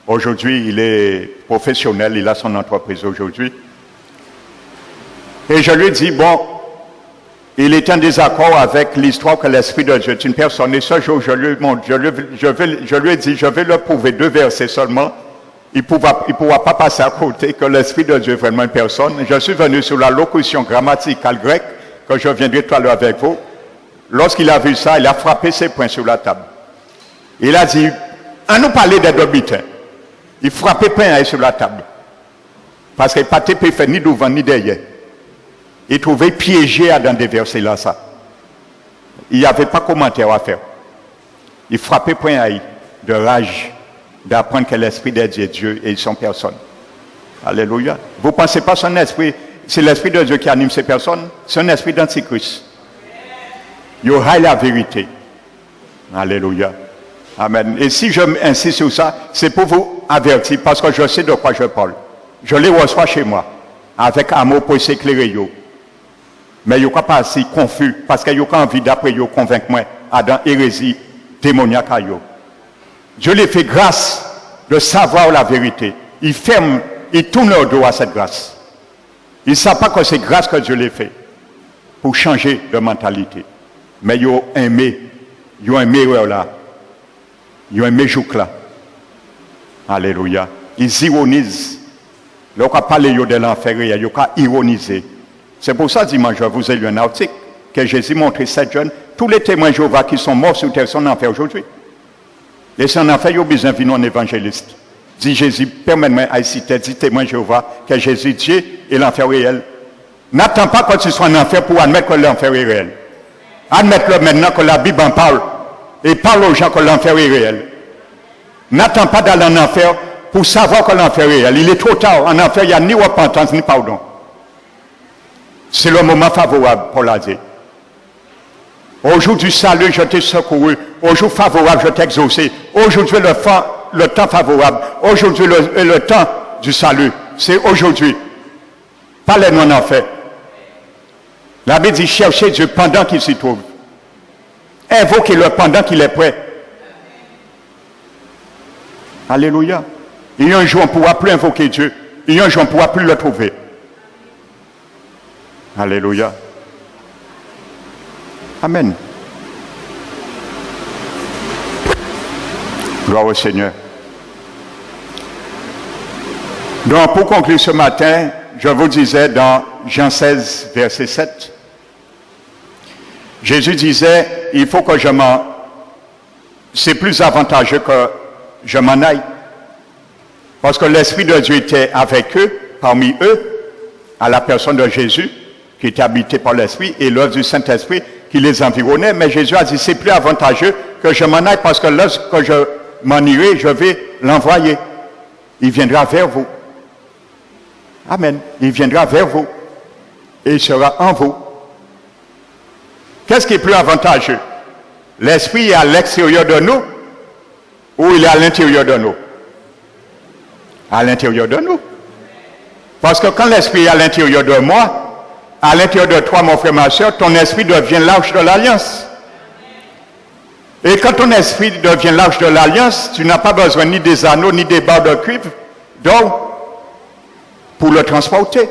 Aujourd'hui, il est professionnel, il a son entreprise aujourd'hui. Et je lui ai dit, bon, il est en désaccord avec l'histoire que l'Esprit de Dieu est une personne. Et ce jour, je lui ai dit, je vais leur prouver 2 versets seulement. Il ne pourra pas passer à côté que l'Esprit de Dieu est vraiment une personne. Je suis venu sur la locution grammaticale grecque, que je viendrai tout à l'heure avec vous. Lorsqu'il a vu ça, il a frappé ses poings sur la table. Il a dit, à nous parler des 2 butins. Il frappait poing sur la table. Parce qu'il n'a pas été fait ni devant ni derrière. Il trouvait piégé dans des versets là ça. Il n'y avait pas de commentaire à faire. Il frappait point de rage d'apprendre que l'Esprit de Dieu est Dieu et ils sont personne. Alléluia. Vous ne pensez pas son esprit, c'est l'Esprit de Dieu qui anime ces personnes, c'est un esprit d'antichrist. Il y aura la vérité. Alléluia. Amen. Et si je insiste sur ça, c'est pour vous avertir parce que je sais de quoi je parle. Je les reçois chez moi avec amour pour s'éclairer. Mais il n'y a pas assez confus parce qu'il y a envie d'après convaincre moi dans hérésie démoniaque. Dieu les fait grâce de savoir la vérité. Il ferme, il tourne le dos à cette grâce. Ils ne savent pas que c'est grâce que Dieu les fait pour changer de mentalité. Mais ils ont aimé là. Ils ont aimé jouk là. Alléluia. Ils ironisent. Ils ont parlé de l'enfer, ils ont ironisé. C'est pour ça, dimanche, je vous ai lu un article que Jésus montrait 7 jeunes. Tous les témoins de Jéhovah qui sont morts sur terre sont en enfer aujourd'hui. Et si en enfer, ils ont besoin de venir en évangéliste. Dit Jésus, permets-moi à citer, dit témoin de Jéhovah, que Jésus est Dieu et l'enfer réel. N'attends pas quand tu sois en enfer pour admettre que l'enfer est réel. Admets-le maintenant que la Bible en parle. Et parle aux gens que l'enfer est réel. N'attends pas d'aller en enfer pour savoir que l'enfer est réel. Il est trop tard. En enfer, il n'y a ni repentance ni pardon. C'est le moment favorable pour la dire. Au jour du salut, je t'ai secouru. Au jour favorable, je t'ai exaucé. Aujourd'hui, le temps favorable. Aujourd'hui, le temps du salut. C'est aujourd'hui. Pas les non en enfer. La Bible dit cherchez Dieu pendant qu'il s'y trouve. Invoquez-le pendant qu'il est prêt. Alléluia. Il y a un jour, on ne pourra plus invoquer Dieu. Il y a un jour, on ne pourra plus le trouver. Alléluia. Amen. Gloire au Seigneur. Donc, pour conclure ce matin, je vous disais dans Jean 16, verset 7, Jésus disait, il faut que c'est plus avantageux que je m'en aille. Parce que l'Esprit de Dieu était avec eux, parmi eux, à la personne de Jésus, qui était habité par l'Esprit, et l'œuvre du Saint-Esprit qui les environnait. Mais Jésus a dit, c'est plus avantageux que je m'en aille, parce que lorsque je m'en irai, je vais l'envoyer. Il viendra vers vous. Amen. Il viendra vers vous. Et il sera en vous. Qu'est-ce qui est plus avantageux? L'Esprit est à l'extérieur de nous ou il est à l'intérieur de nous? À l'intérieur de nous. Parce que quand l'Esprit est à l'intérieur de moi, à l'intérieur de toi, mon frère, ma soeur, ton esprit devient l'arche de l'Alliance. Et quand ton esprit devient l'arche de l'Alliance, tu n'as pas besoin ni des anneaux, ni des barres de cuivre, donc, pour le transporter.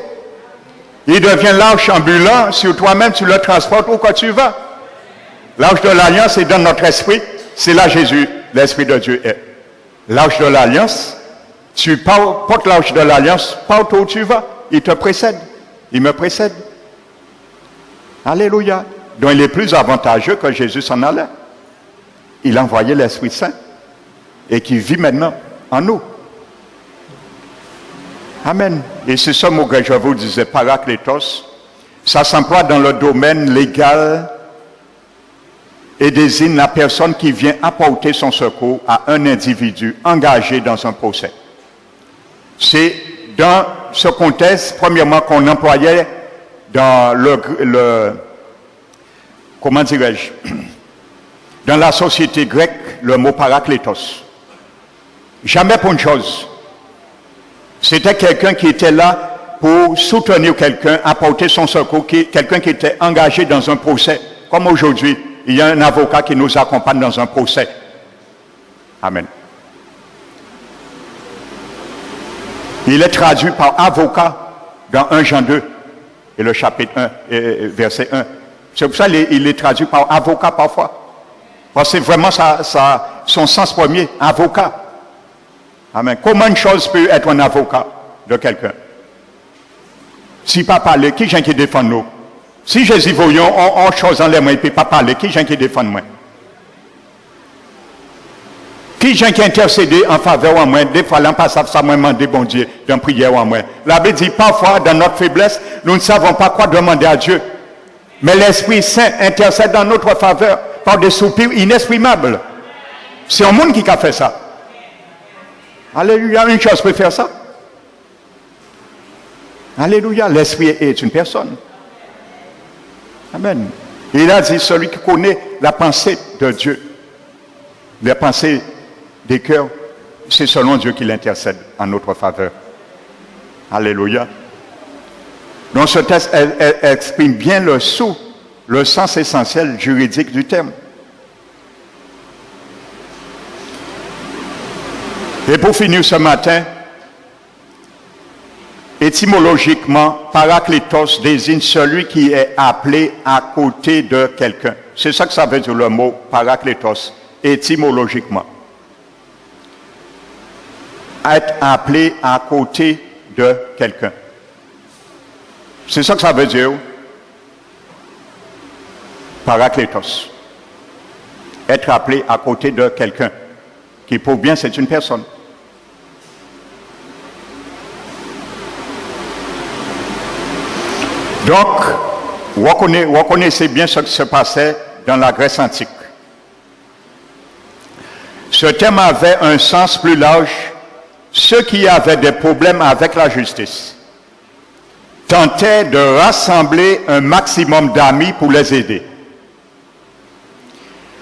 Il devient l'arche ambulant, sur toi-même, tu le transportes où que tu vas. L'arche de l'Alliance est dans notre esprit, c'est là Jésus, l'Esprit de Dieu est. L'arche de l'Alliance, tu portes l'arche de l'Alliance, partout où tu vas, il te précède, il me précède. Alléluia. Donc il est plus avantageux que Jésus s'en allait. Il a envoyé l'Esprit Saint et qui vit maintenant en nous. Amen. Et c'est ce mot que je vous disais, paraklétos. Ça s'emploie dans le domaine légal et désigne la personne qui vient apporter son secours à un individu engagé dans un procès. C'est dans ce contexte, premièrement, qu'on employait dans comment dirais-je, dans la société grecque, le mot paraklétos. Jamais pour une chose. C'était quelqu'un qui était là pour soutenir quelqu'un, apporter son secours, quelqu'un qui était engagé dans un procès. Comme aujourd'hui, il y a un avocat qui nous accompagne dans un procès. Amen. Il est traduit par avocat dans 1 Jean 2 et le chapitre 1, verset 1. C'est pour ça qu'il est traduit par avocat parfois. Parce que c'est vraiment son sens premier, avocat. Amen. Comment une chose peut être un avocat de quelqu'un? Si pas parler, qui vient qui défend nous? Si Jésus voyons, on chose en les mains, il ne peut pas parler, qui vient qui défend moi? Qui vient qui intercède en faveur en moi? Des fois, l'on passe à ça, moi, demander bon Dieu, dans prière en moi. La Bible dit, parfois, dans notre faiblesse, nous ne savons pas quoi demander à Dieu. Mais l'Esprit Saint intercède dans notre faveur par des soupirs inexprimables. C'est un monde qui a fait ça. Alléluia, une chose peut faire ça. Alléluia, l'Esprit est une personne. Amen. Il a dit, celui qui connaît la pensée de Dieu, la pensée des cœurs, c'est selon Dieu qu'il intercède en notre faveur. Alléluia. Donc ce texte elle exprime bien le sens essentiel juridique du terme. Et pour finir ce matin, étymologiquement, paraklétos désigne celui qui est appelé à côté de quelqu'un. C'est ça que ça veut dire le mot paraklétos, étymologiquement. Être appelé à côté de quelqu'un. C'est ça que ça veut dire. Paraklétos. Être appelé à côté de quelqu'un. Qui prouve bien c'est une personne. Donc, vous connaissez bien ce qui se passait dans la Grèce antique. Ce terme avait un sens plus large. Ceux qui avaient des problèmes avec la justice tentaient de rassembler un maximum d'amis pour les aider.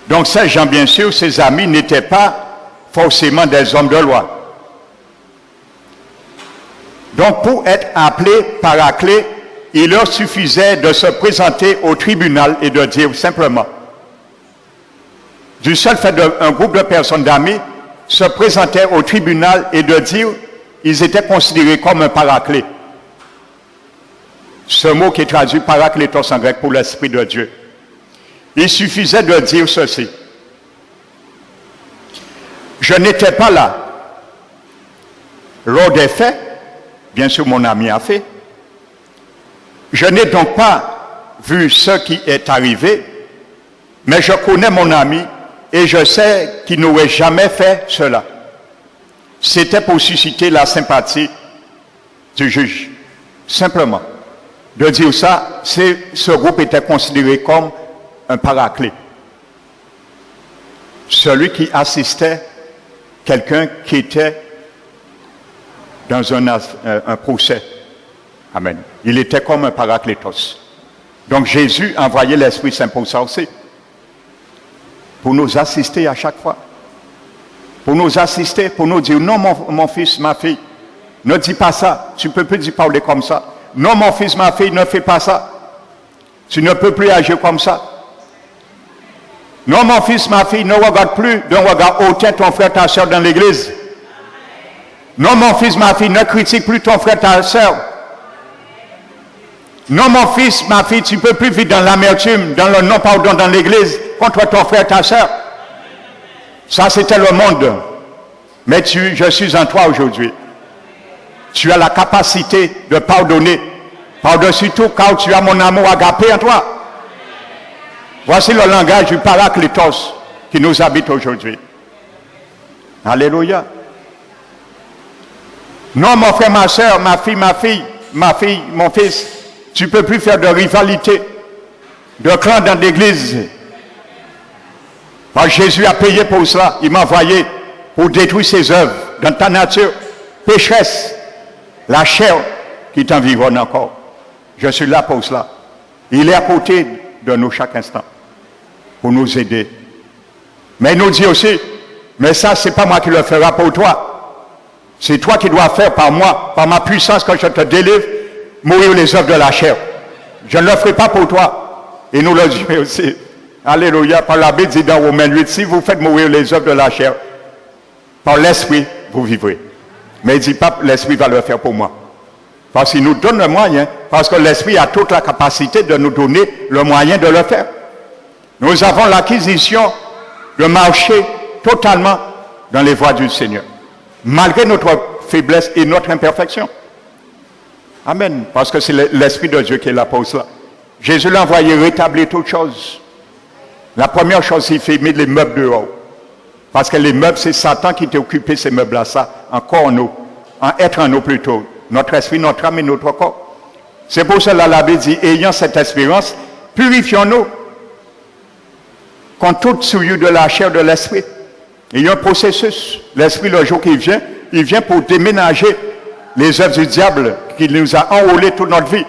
Donc ces gens, bien sûr, ces amis n'étaient pas forcément des hommes de loi. Donc pour être appelé paraclet, il leur suffisait de se présenter au tribunal et de dire simplement, du seul fait d'un groupe de personnes d'amis se présentaient au tribunal et de dire, ils étaient considérés comme un paraclet. Ce mot qui est traduit paraklétos en grec pour l'Esprit de Dieu. Il suffisait de dire ceci. Je n'étais pas là. Lors des faits, bien sûr mon ami a fait, je n'ai donc pas vu ce qui est arrivé, mais je connais mon ami et je sais qu'il n'aurait jamais fait cela. C'était pour susciter la sympathie du juge. Simplement. De dire ça, ce groupe était considéré comme un paraclet. Celui qui assistait quelqu'un qui était dans un procès. Amen. Il était comme un paraclétos. Donc Jésus envoyait l'Esprit Saint pour ça aussi. Pour nous assister à chaque fois. Pour nous assister, pour nous dire, non mon fils, ma fille, ne dis pas ça. Tu ne peux plus parler comme ça. Non mon fils, ma fille, ne fais pas ça. Tu ne peux plus agir comme ça. Non mon fils, ma fille, ne regarde plus d'un regard hautain ton frère, ta soeur dans l'église. Non mon fils, ma fille, ne critique plus ton frère, ta soeur. Non mon fils, ma fille, tu ne peux plus vivre dans l'amertume, dans le non-pardon dans l'église contre ton frère, ta soeur. Ça c'était le monde. Mais je suis en toi aujourd'hui. Tu as la capacité de pardonner. Par-dessus tout, car tu as mon amour agapé en toi. Voici le langage du paraclétos qui nous habite aujourd'hui. Alléluia. Non, mon frère, ma soeur, ma fille, mon fils, tu ne peux plus faire de rivalité, de clan dans l'église. Parce que Jésus a payé pour cela. Il m'a envoyé pour détruire ses œuvres dans ta nature pécheresse, la chair qui t'environne encore. Je suis là pour cela. Il est à côté de nous chaque instant pour nous aider. Mais il nous dit aussi, mais ça, ce n'est pas moi qui le ferai pour toi. C'est toi qui dois faire par moi, par ma puissance que je te délivre, mourir les œuvres de la chair. Je ne le ferai pas pour toi. Et nous le disons aussi. Alléluia. Par la Bible dit dans Romains 8, si vous faites mourir les œuvres de la chair, par l'esprit, vous vivrez. Mais il ne dit pas l'esprit va le faire pour moi. Parce qu'il nous donne le moyen, parce que l'esprit a toute la capacité de nous donner le moyen de le faire. Nous avons l'acquisition de marcher totalement dans les voies du Seigneur. Malgré notre faiblesse et notre imperfection. Amen. Parce que c'est l'Esprit de Dieu qui est là pour cela. Jésus l'a envoyé rétablir toutes choses. La première chose, il fait mettre les meubles dehors. Parce que les meubles, c'est Satan qui t'a occupé ces meubles-là, ça, encore en nous. Être en nous plutôt. Notre esprit, notre âme et notre corps. C'est pour cela la Bible dit, ayant cette espérance, purifions-nous contre toute souillure de la chair de l'esprit. Il y a un processus. L'esprit, le jour qu'il vient, il vient pour déménager les œuvres du diable qui nous a enrôlés toute notre vie.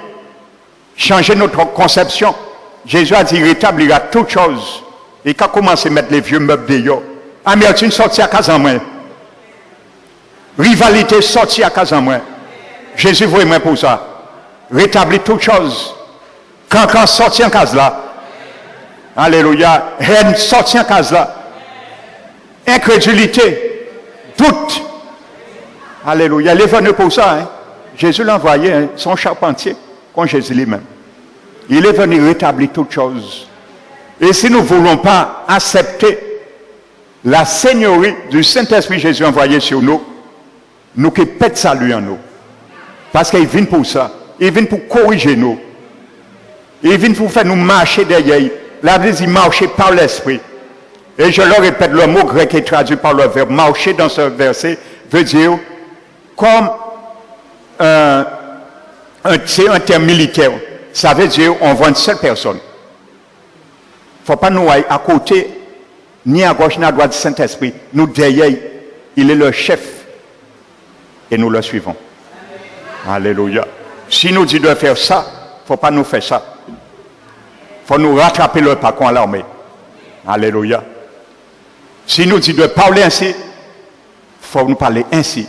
Changer notre conception. Jésus a dit, rétablira toutes choses. Et quand commence à mettre les vieux meubles dehors, amertume sortie à casa en moins. Rivalité sortie à casa en moins. Jésus voit moi pour ça. Rétablir toutes choses. Quand sorti en case là. Alléluia. Haine sorti en case là. Incrédulité, doute. Alléluia. Il est venu pour ça. Hein. Jésus l'a envoyé, hein, son charpentier, comme Jésus lui-même. Il est venu rétablir toutes choses. Et si nous ne voulons pas accepter la seigneurie du Saint-Esprit Jésus envoyé sur nous, nous qui pète salut en nous. Parce qu'il vient pour ça. Il vient pour corriger nous. Il vient pour faire nous marcher derrière. La Bible dit marcher par l'Esprit. Et je le répète, le mot grec est traduit par le verbe marcher dans ce verset veut dire comme c'est un terme militaire. Ça veut dire on voit une seule personne. Il ne faut pas nous aller à côté, ni à gauche, ni à droite du Saint-Esprit. Nous derrière, il est le chef. Et nous le suivons. Alléluia. Si nous dit de faire ça, il ne faut pas nous faire ça. Il faut nous rattraper le pas à l'armée. Alléluia. Si nous dit de parler ainsi, il faut nous parler ainsi.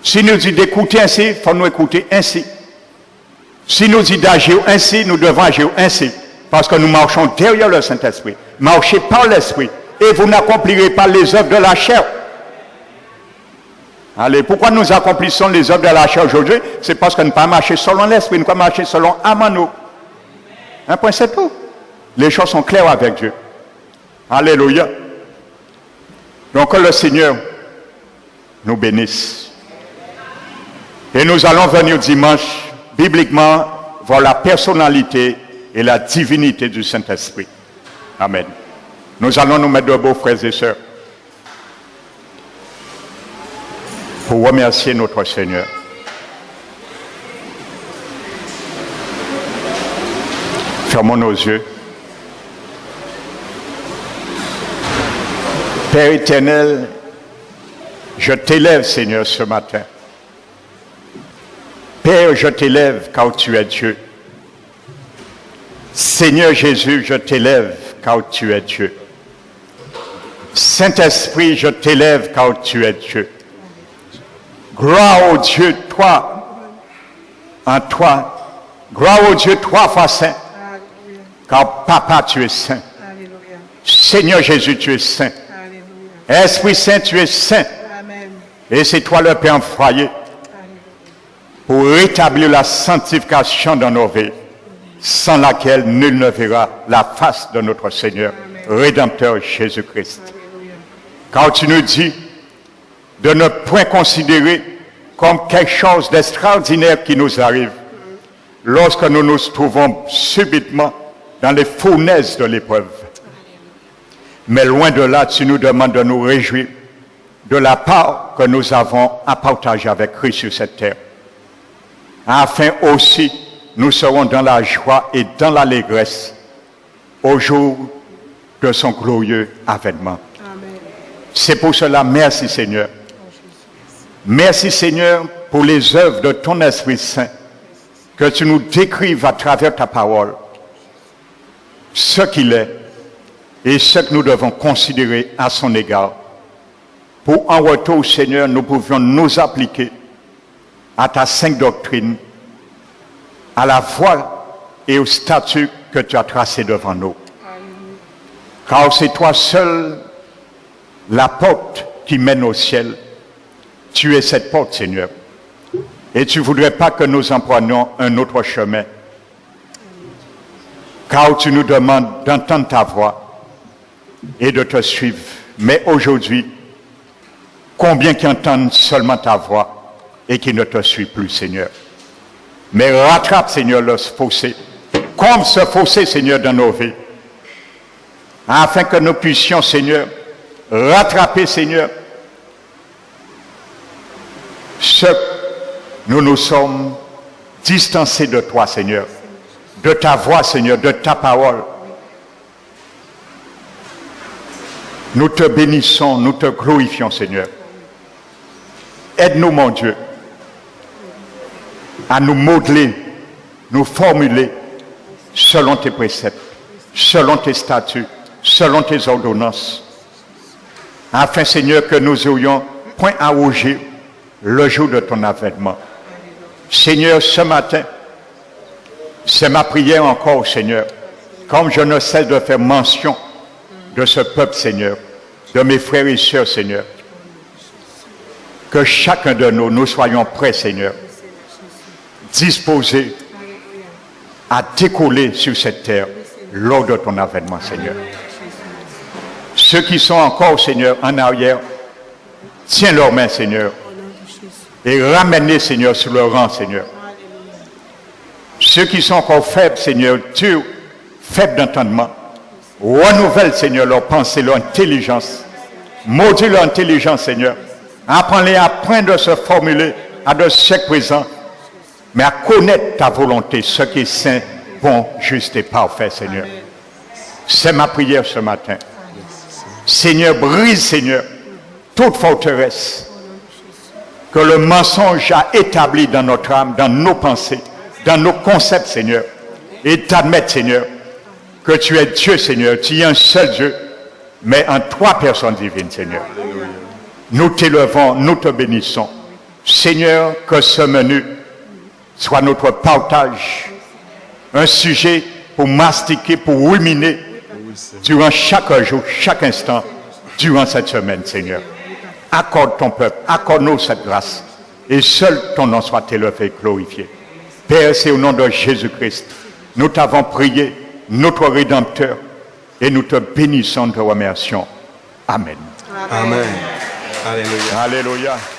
Si nous dit d'écouter ainsi, il faut nous écouter ainsi. Si nous dit d'agir ainsi, nous devons agir ainsi. Parce que nous marchons derrière le Saint-Esprit. Marchez par l'Esprit. Et vous n'accomplirez pas les œuvres de la chair. Allez, pourquoi nous accomplissons les œuvres de la chair aujourd'hui? C'est parce que nous ne pas marcher selon l'Esprit, nous ne pas marcher selon Amano. Un point, c'est tout. Les choses sont claires avec Dieu. Alléluia. Donc que le Seigneur nous bénisse. Et nous allons venir dimanche, bibliquement, voir la personnalité et la divinité du Saint-Esprit. Amen. Nous allons nous mettre debout, frères et sœurs, pour remercier notre Seigneur. Fermons nos yeux. Père éternel, je t'élève, Seigneur, ce matin. Père, je t'élève car tu es Dieu. Seigneur Jésus, je t'élève car tu es Dieu. Saint-Esprit, je t'élève car tu es Dieu. Gloire au Dieu, toi, en toi. Gloire au Dieu, trois fois saint. Car Papa, tu es saint. Alléluia. Seigneur Jésus, tu es saint. Alléluia. Esprit Saint, tu es saint. Amen. Et c'est toi le Père envoyé pour rétablir la sanctification dans nos vies, sans laquelle nul ne verra la face de notre Seigneur, Amen. Rédempteur Jésus-Christ. Alléluia. Car tu nous dis de ne point considérer comme quelque chose d'extraordinaire qui nous arrive lorsque nous nous trouvons subitement dans les fournaises de l'épreuve. Mais loin de là, tu nous demandes de nous réjouir de la part que nous avons à partager avec Christ sur cette terre. Afin aussi, nous serons dans la joie et dans l'allégresse au jour de son glorieux avènement. Amen. C'est pour cela, merci Seigneur. Merci Seigneur pour les œuvres de ton Esprit Saint que tu nous décrives à travers ta parole. Ce qu'il est et ce que nous devons considérer à son égard. Pour en retour, Seigneur, nous pouvions nous appliquer à ta sainte doctrine, à la voie et au statut que tu as tracé devant nous. Car c'est toi seul la porte qui mène au ciel. Tu es cette porte, Seigneur. Et tu ne voudrais pas que nous empruntions un autre chemin. Car tu nous demandes d'entendre ta voix et de te suivre. Mais aujourd'hui, combien qui entendent seulement ta voix et qui ne te suivent plus, Seigneur. Mais rattrape, Seigneur, le fossé. Comme ce fossé, Seigneur, dans nos vies. Afin que nous puissions, Seigneur, rattraper, Seigneur, ce que nous nous sommes distancés de toi, Seigneur. De ta voix, Seigneur, de ta parole. Nous te bénissons, nous te glorifions, Seigneur. Aide-nous, mon Dieu, à nous modeler, nous formuler selon tes préceptes, selon tes statuts, selon tes ordonnances, afin, Seigneur, que nous ayons point à rougir le jour de ton avènement. Seigneur, ce matin, c'est ma prière encore, Seigneur, comme je ne cesse de faire mention de ce peuple, Seigneur, de mes frères et sœurs, Seigneur, que chacun de nous, nous soyons prêts, Seigneur, disposés à décoller sur cette terre lors de ton avènement, Seigneur. Ceux qui sont encore, Seigneur, en arrière, tiens leurs mains, Seigneur, et ramène-les, Seigneur, sur le rang, Seigneur. Ceux qui sont encore faibles, Seigneur, durs, faibles d'entendement, renouvelle, Seigneur, leur pensée, leur intelligence, maudis leur intelligence, Seigneur. Apprends-les à point de se formuler à de siècles présents, mais à connaître ta volonté, ce qui est saint, bon, juste et parfait, Seigneur. C'est ma prière ce matin. Seigneur, brise, Seigneur, toute forteresse que le mensonge a établi dans notre âme, dans nos pensées, dans nos concepts, Seigneur, et t'admettre, Seigneur, que tu es Dieu, Seigneur, tu es un seul Dieu, mais en trois personnes divines, Seigneur. Alléluia. Nous t'élevons, nous te bénissons. Seigneur, que ce menu soit notre partage, un sujet pour mastiquer, pour ruminer, durant chaque jour, chaque instant, durant cette semaine, Seigneur. Accorde ton peuple, accorde-nous cette grâce, et seul ton nom soit élevé et glorifié. Père, c'est au nom de Jésus-Christ, nous t'avons prié, notre Rédempteur, et nous te bénissons, te remercions. Amen. Amen. Alléluia. Alléluia.